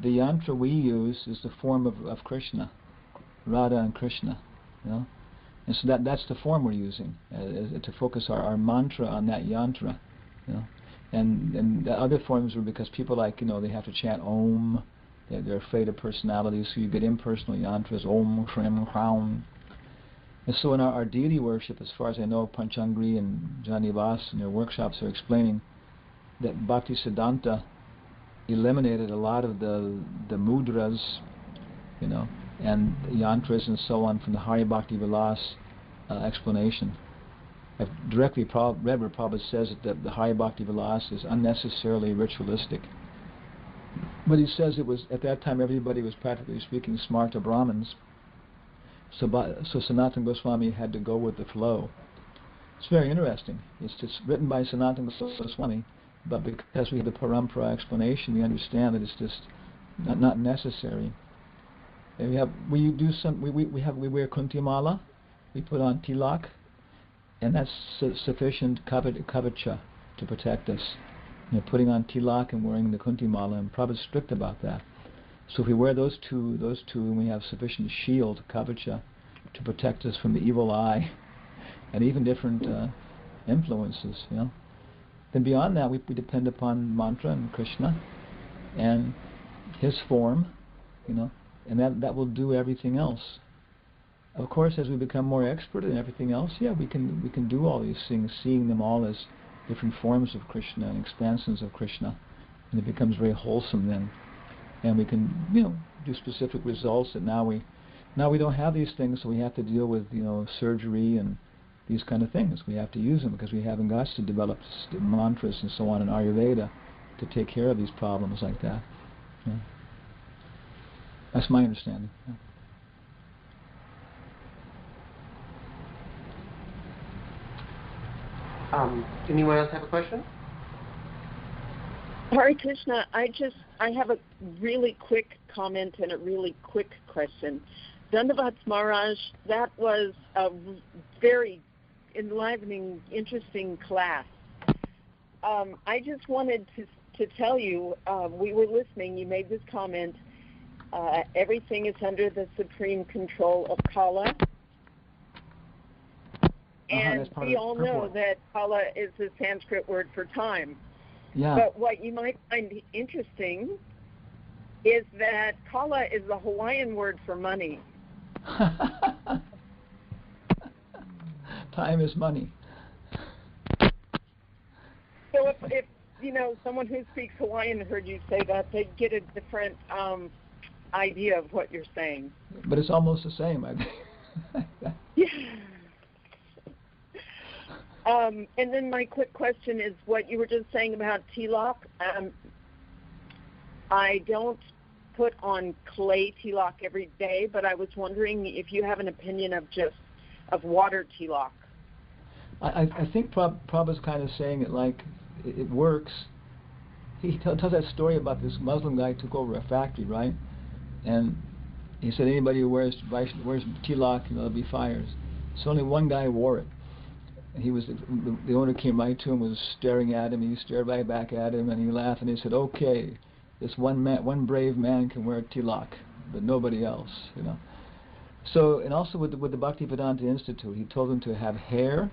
the yantra we use is the form of Krishna, Radha and Krishna, and so that's the form we're using to focus our mantra on that yantra, And the other forms were because people they have to chant Om. They're afraid of personalities, so you get impersonal yantras, Om, Shrim, Hraum. And so in our deity worship, as far as I know, Panchangri and Johnny Vas in their workshops are explaining that Bhaktisiddhanta eliminated a lot of the mudras, and yantras and so on from the Hari Bhakti Vilas explanation. I've directly read where Prabhupada says that the Hari Bhakti Vilas is unnecessarily ritualistic. But he says it was, at that time, everybody was practically speaking Smarta Brahmins. So Sanatana Goswami had to go with the flow. It's very interesting. It's just written by Sanatana Goswami, but because we have the Parampara explanation, we understand that it's just not necessary. And we wear Kuntimala, we put on tilak, and that's sufficient kavacha to protect us. Putting on tilak and wearing the kuntimala, and Prabhupada's strict about that. So if we wear those two, and we have sufficient shield, kavacha, to protect us from the evil eye and even different influences, Then beyond that, we depend upon mantra and Krishna and his form, and that will do everything else. Of course, as we become more expert in everything else, we can do all these things, seeing them all as different forms of Krishna and expansions of Krishna, and it becomes very wholesome then. And we can, do specific results that now we don't have these things, so we have to deal with, surgery and these kind of things. We have to use them because we haven't got to develop mantras and so on in Ayurveda to take care of these problems like that. That's my understanding. Anyone else have a question? Hare Krishna, I have a really quick comment and a really quick question. Dandavats Maharaj, that was a very enlivening, interesting class. I just wanted to tell you, we were listening, you made this comment, everything is under the supreme control of Kala. And we all know that Kala is the Sanskrit word for time. Yeah. But what you might find interesting is that Kala is the Hawaiian word for money. Time is money. So if someone who speaks Hawaiian heard you say that, they'd get a different idea of what you're saying. But it's almost the same, I think. Yeah. And then my quick question is what you were just saying about tilak. I don't put on clay tilak every day, but I was wondering if you have an opinion of water tilak. I think Prabhupada's kind of saying it like it works. He tells that story about this Muslim guy who took over a factory, right? And he said anybody who wears tilak, there'll be fires. So only one guy wore it. And he was the owner came right to him, was staring at him. He stared right back at him, and he laughed and he said, "Okay, this one brave man can wear tilak, but nobody else, So, and also with the Bhaktivedanta Institute, he told them to have hair.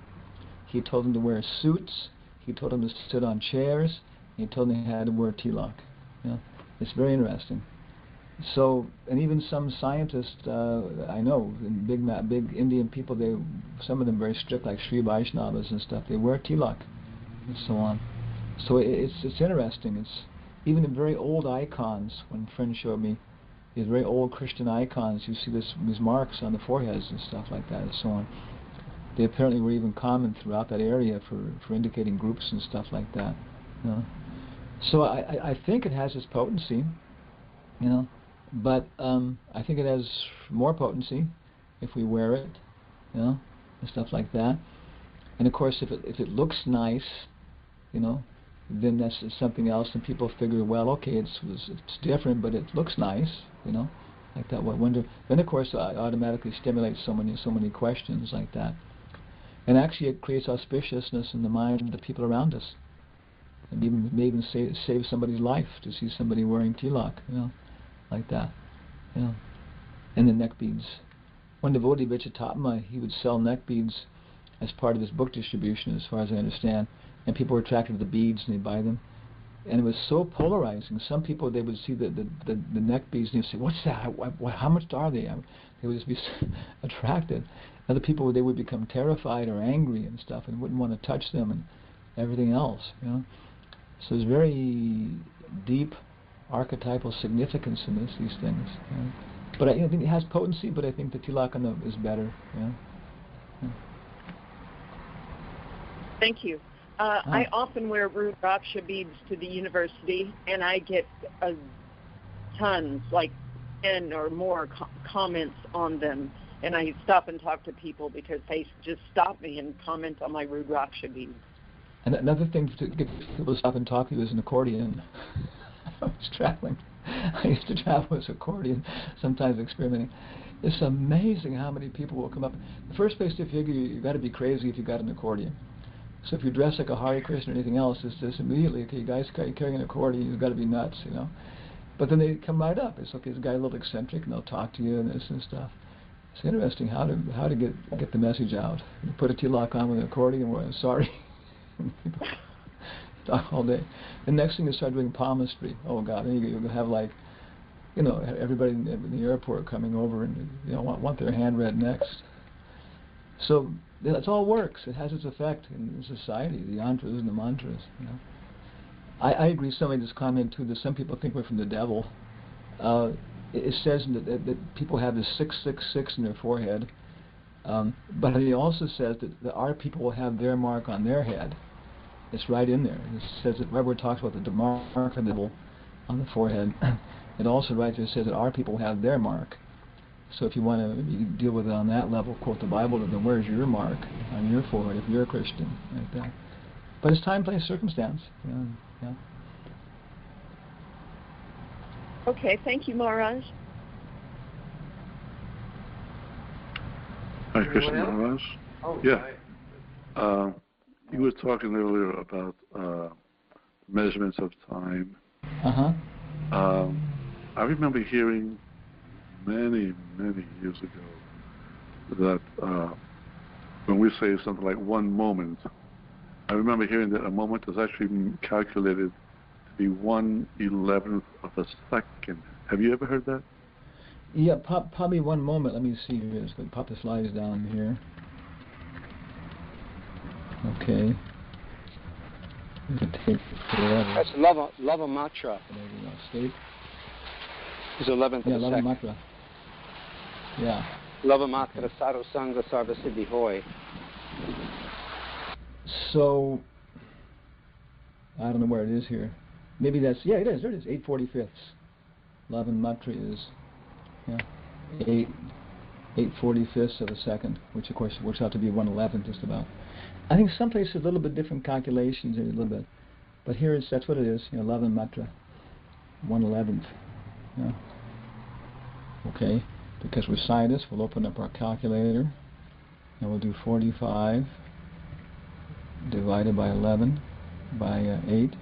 He told them to wear suits. He told them to sit on chairs. He told them they had to wear tilak. It's very interesting. So, and even some scientists I know, and big Indian people, some of them very strict, like Sri Vaishnavas and stuff. They wear tilak and so on. So it's interesting. It's even in very old icons. When friends showed me these very old Christian icons, you see these marks on the foreheads and stuff like that and so on. They apparently were even common throughout that area for indicating groups and stuff like that. You know? So I think it has its potency, you know, but I think it has more potency if we wear it, you know, and stuff like that. And of course, if it looks nice, you know, then that's something else, and people figure, well, okay, it's different, but it looks nice, you know, like that. What wonder? Then of course, it automatically stimulates so many questions like that, and actually it creates auspiciousness in the mind of the people around us. And may even save somebody's life to see somebody wearing tilak, you know, like that, you know. And the neck beads. One devotee, Vichatama, he would sell neck beads as part of his book distribution, as far as I understand. And people were attracted to the beads and they'd buy them. And it was so polarizing. Some people, they would see the neck beads and they'd say, "What's that? How much are they?" They would just be attracted. Other people, they would become terrified or angry and stuff and wouldn't want to touch them and everything else, you know. So there's very deep archetypal significance in these things. You know? But I think it has potency, but I think the tilakana is better. You know? Yeah. Thank you. I often wear Rudraksha beads to the university, and I get tons, like 10 or more comments on them. And I stop and talk to people because they just stop me and comment on my Rudraksha beads. And another thing to get people to stop and talk to you is an accordion. I was traveling. I used to travel with an accordion, sometimes experimenting. It's amazing how many people will come up. The first place to figure you've got to be crazy if you've got an accordion. So if you dress like a Hare Krishna or anything else, it's just immediately, okay, you guys carrying an accordion, you've got to be nuts, you know. But then they come right up. It's okay, this guy's a little eccentric, and they'll talk to you and this and stuff. It's interesting how to get the message out. You put a tilak on with an accordion, well, sorry. People talk all day. The next thing is start doing palmistry. Oh God, then you have, like, you know, everybody in the airport coming over and, you know, want their hand read next. So it all works. It has its effect in society. The yantras and the mantras. You know, I agree. Somebody just commented too that some people think we're from the devil. It says that people have this 666 in their forehead. But he also says that our people will have their mark on their head. It's right in there. It says that wherever it talks about the mark of the devil on the forehead, it also right there says that our people will have their mark. So if you want to deal with it on that level, quote the Bible, then where's your mark on your forehead if you're a Christian, like that. But it's time, place, circumstance. You know, yeah. Okay, thank you, Maharaj. Hi, Krishna Maharaj. Oh, yeah. Hi. You were talking earlier about measurements of time. Uh-huh. I remember hearing many years ago that when we say something like 1 moment, I remember hearing that a moment is actually calculated to be 1/11th of a second. Have you ever heard that? Yeah, probably 1 moment. Let me see here. Let's go pop the slides down here. Okay. That's lava matra. State. It's 11th Yeah, of a lava second. matra. Yeah. Lava matra sarva sangha sarva siddhi hoy. So, I don't know where it is here. Maybe that's, yeah, it is. There it is. 8/45. 11 matra is, yeah, 8/45 of a second, which of course works out to be 1/11 just about. I think someplace a little bit different calculations here, a little bit, but here that's what it is. You know, 11 matra, 1/11. Yeah. Okay, because we're scientists, we'll open up our calculator and we'll do 45 divided by 11 by 8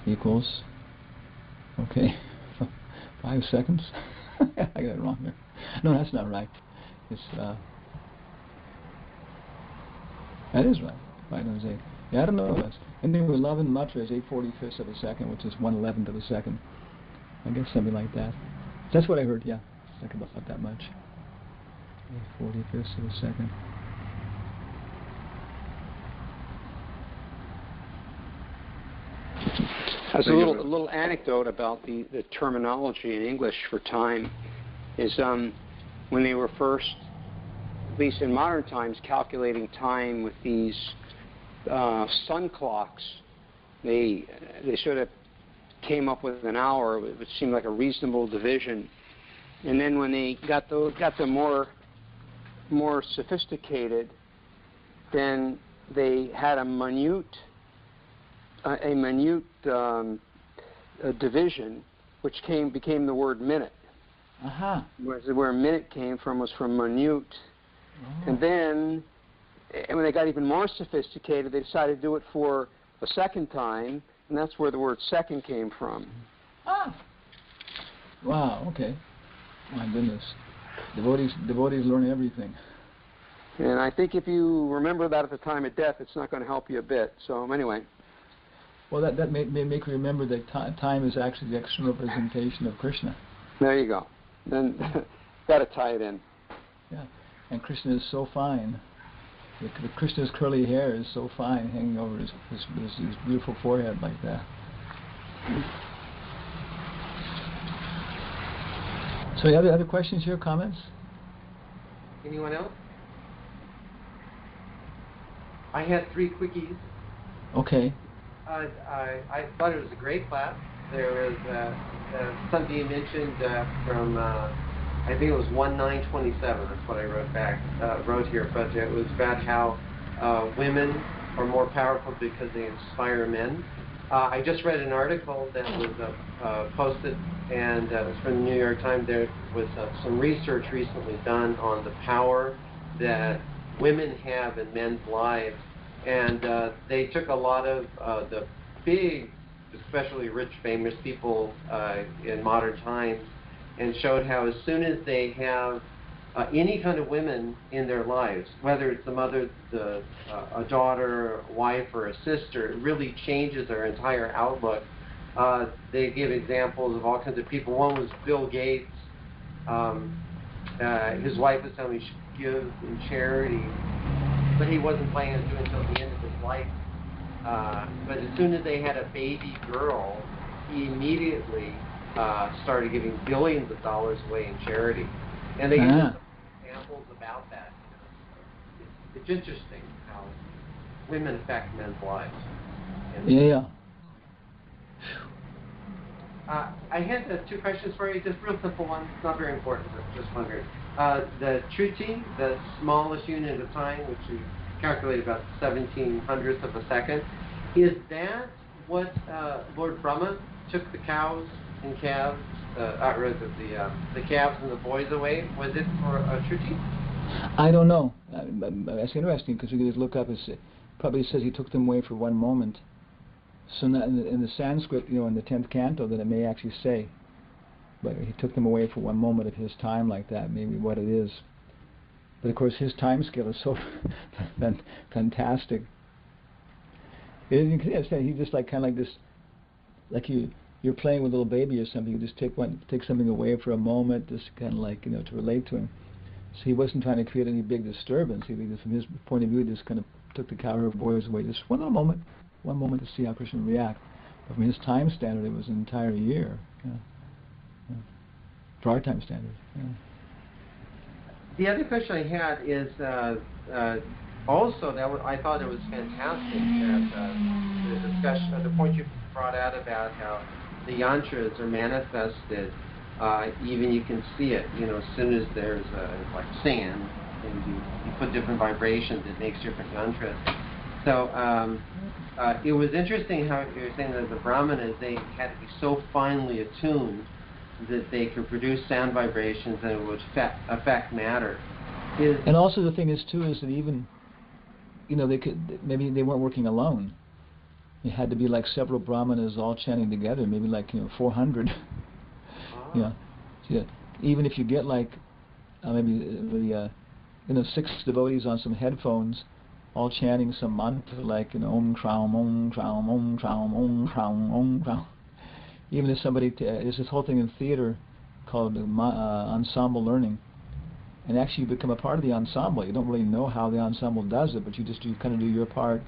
equals, okay, 5 seconds. I got it wrong there. No, that's not right. It's that is right. 5 times 8. Yeah, I don't know. Anyway, 11 matra is 8/45 of a second, which is 1/11th of a second. I guess something like that. That's what I heard, yeah. Like about that much. 45th of a second. As a little anecdote about the terminology in English for time is when they were first, at least in modern times, calculating time with these sun clocks, they sort of came up with an hour, which seemed like a reasonable division. And then when they got the more sophisticated, then they had a minute division, which became the word minute. Where a minute came from was from minute. And then, when they got even more sophisticated, they decided to do it for a second time, and that's where the word second came from. Wow, okay. My goodness. Devotees learn everything. And I think if you remember that at the time of death, it's not going to help you a bit. So anyway. Well, that may make you remember that time is actually the external representation of Krishna. There you go. Then got to tie it in. Yeah, and Krishna is so fine. The Krishna's curly hair is so fine, hanging over his beautiful forehead like that. So, you have other questions here, comments? Anyone else? I had 3 quickies. Okay. I thought it was a great class. There was something you mentioned from I think it was 1927. That's what I wrote here. But it was about how women are more powerful because they inspire men. I just read an article that was posted, and it was from the New York Times. There was some research recently done on the power that women have in men's lives. And they took a lot of the big, especially rich, famous people in modern times and showed how as soon as they have any kind of women in their lives, whether it's a mother, a daughter, a wife, or a sister, it really changes their entire outlook. They give examples of all kinds of people. One was Bill Gates. His wife was telling me he should give in charity, but he wasn't planning on doing it until the end of his life. But as soon as they had a baby girl, he immediately started giving billions of dollars away in charity. And they give some examples about that. It's interesting how women affect men's lives. Yeah. I had 2 questions for you, just real simple ones, not very important, but just wondering. The Truti, the smallest unit of time, which you calculate about 17/100th of a second, is that what Lord Brahma took the cows and calves, the calves and the boys away? Was it for a Truti? I don't know. That's interesting because we could just look up. It probably says he took them away for 1 moment. So in the Sanskrit, in the 10th canto, that it may actually say, but he took them away for 1 moment of his time like that, maybe what it is. But of course his time scale is so fantastic. He just kind of like this, like you're playing with a little baby or something, you just take something away for a moment, just kind of like, to relate to him. So he wasn't trying to create any big disturbance. From his point of view, he just kind of took the cow or boys away, just 1 little moment. 1 moment to see how Krishna would react. But from his time standard, it was an entire year. For our time standard. The other question I had is also I thought it was fantastic that the discussion, the point you brought out about how the yantras are manifested. Even you can see it. As soon as there's like sand, and you put different vibrations, it makes different yantras. So it was interesting how you were saying that the Brahmanas, they had to be so finely attuned that they could produce sound vibrations and it would affect matter. And also the thing is too is that even, maybe they weren't working alone. It had to be like several Brahmanas all chanting together, maybe like 400. So even if you get like maybe 6 devotees on some headphones, all chanting some mantra like Om Traum, Om Traum, Om Traum, Om Traum, Om Traum. even if somebody, there's this whole thing in theater called ensemble learning. And actually you become a part of the ensemble. You don't really know how the ensemble does it, but you kind of do your part.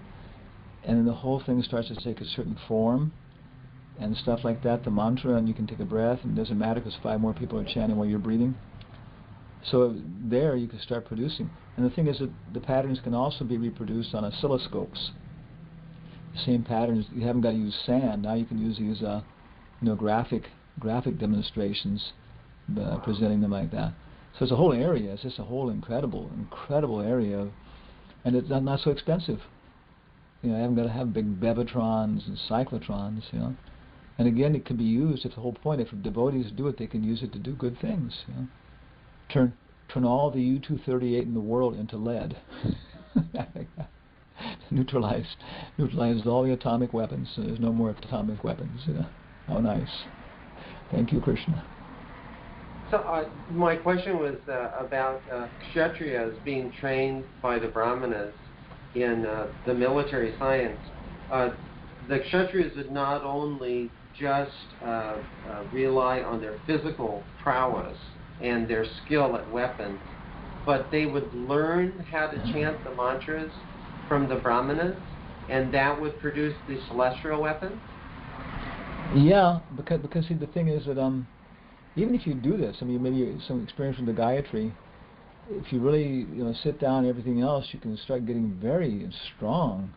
And then the whole thing starts to take a certain form and stuff like that, the mantra, and you can take a breath, and it doesn't matter because 5 more people are chanting while you're breathing. So there you can start producing. And the thing is that the patterns can also be reproduced on oscilloscopes. The same patterns, you haven't got to use sand. Now you can use these graphic demonstrations, presenting them like that. So it's a whole area. It's just a whole incredible area, and it's not so expensive. I haven't got to have big bevatrons and cyclotrons. And again, it can be used. It's the whole point. If devotees do it, they can use it to do good things. Turn all the U-238 in the world into lead. neutralize all the atomic weapons. So there's no more atomic weapons. How nice. Thank you, Krishna. So my question was about Kshatriyas being trained by the Brahmanas in the military science. The Kshatriyas would not only just rely on their physical prowess and their skill at weapons, but they would learn how to chant the mantras from the Brahmanas, and that would produce the celestial weapons? Yeah, because see, the thing is that even if you do this, maybe some experience with the Gayatri, if you really sit down and everything else, you can start getting very strong,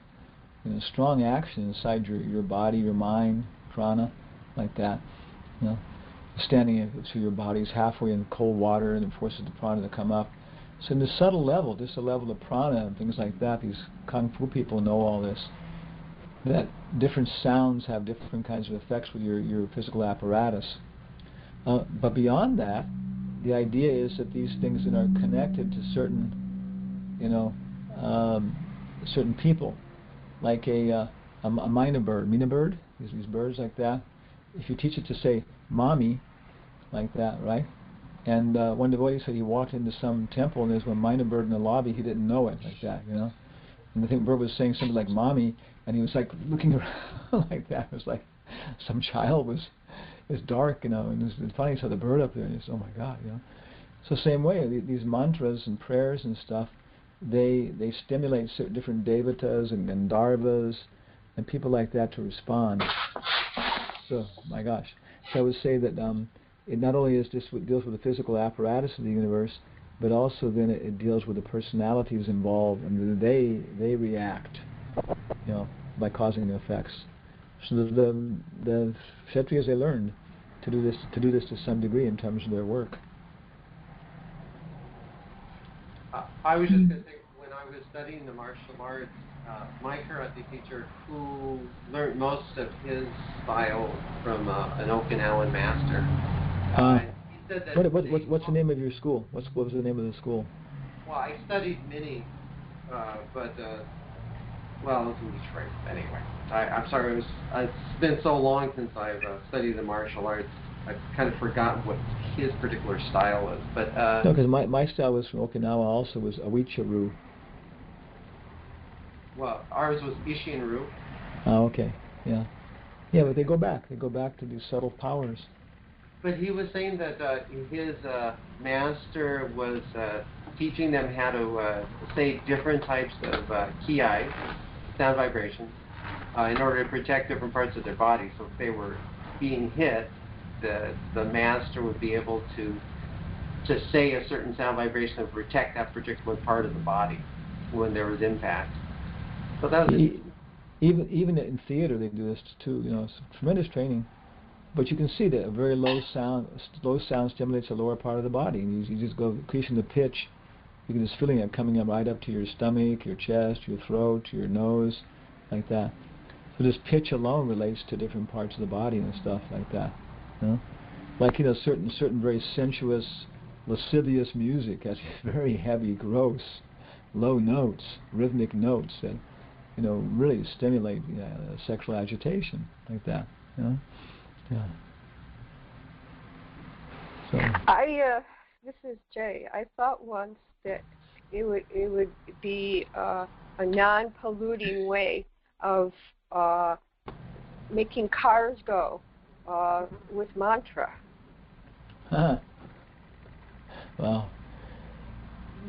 strong action inside your body, your mind, prana, like that. Standing so your body's halfway in cold water and it forces the prana to come up. So in the subtle level, just the level of prana and things like that, these kung fu people know all this, that different sounds have different kinds of effects with your physical apparatus. But beyond that, the idea is that these things that are connected to certain, certain people, like a mina bird, these birds like that. If you teach it to say "mommy," like that, right? And one devotee said he walked into some temple and there's one mina bird in the lobby. He didn't know it, like that, And the bird was saying something like "mommy," and he was like looking around like that. It was like some child was. It's dark, and it's funny, saw the bird up there, and it's, oh my God, So same way, these mantras and prayers and stuff, they stimulate different devatas and gandharvas and people like that to respond. So, my gosh. So I would say that it not only is just what deals with the physical apparatus of the universe, but also then it deals with the personalities involved, and they react, by causing the effects. So the Kshatriyas, they learned to do this to some degree in terms of their work. I was just going to say, when I was studying the martial arts, my karate teacher, who learned most of his style from an Okinawan master, he said that... What's the name of your school? What was the name of the school? Well, I studied many, but... well, it was in Detroit, anyway. I'm sorry, it's been so long since I've studied the martial arts, I've kind of forgotten what his particular style was. But no, because my style was from Okinawa also, was Awicha-ryu. Well, ours was Isshin-ryu. Oh, okay, yeah. Yeah, but they go back to these subtle powers. But he was saying that his master was teaching them how to say different types of ki, sound vibrations, in order to protect different parts of their body. So if they were being hit, the master would be able to say a certain sound vibration to protect that particular part of the body when there was impact. So that was even in theater they do this too. It's tremendous training. But you can see that a very low sound stimulates the lower part of the body, and you just go increasing the pitch. You can just feeling it coming up right up to your stomach, your chest, your throat, your nose, like that. So this pitch alone relates to different parts of the body and stuff like that. Like certain very sensuous, lascivious music has very heavy, gross, low notes, rhythmic notes that really stimulate sexual agitation, like that. Yeah. So. This is Jay. I thought once that it would be a non-polluting way of making cars go. with mantra. Well,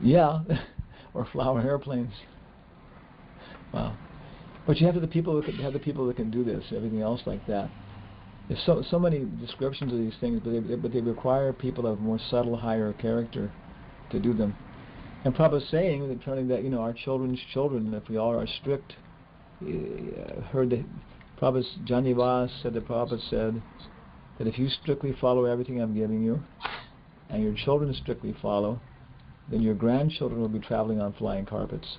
yeah, or flower airplanes. Wow. But you have the people that can do this. Everything else like that. There's so many descriptions of these things, but they require people of more subtle, higher character to do them. And Prabhupada's saying that our children's children, if we all are strict, heard that Prabhupada Janivas said that Prabhupada said that if you strictly follow everything I'm giving you, and your children strictly follow, then your grandchildren will be traveling on flying carpets.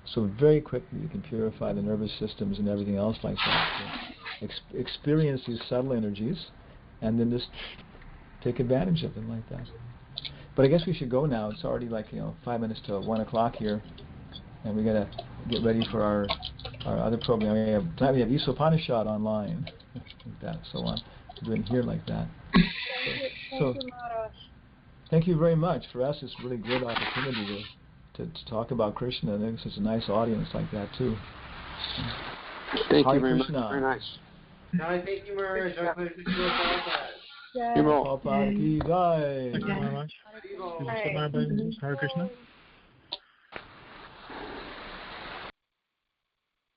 So very quickly you can purify the nervous systems and everything else like that. So experience these subtle energies, and then just take advantage of them like that. But I guess we should go now. It's already 5 minutes to 1 o'clock here, and we gotta get ready for our other program. Tonight we have Upanishad online, like that. So on, doing here like that. So thank you very much. For us, it's a really good opportunity to talk about Krishna. I think it's a nice audience like that too. Thank Hare you very Krishna. much. Very nice. Thank you, Maharaj. Prabhupada ki jai. Thank you very much. Hare Krishna.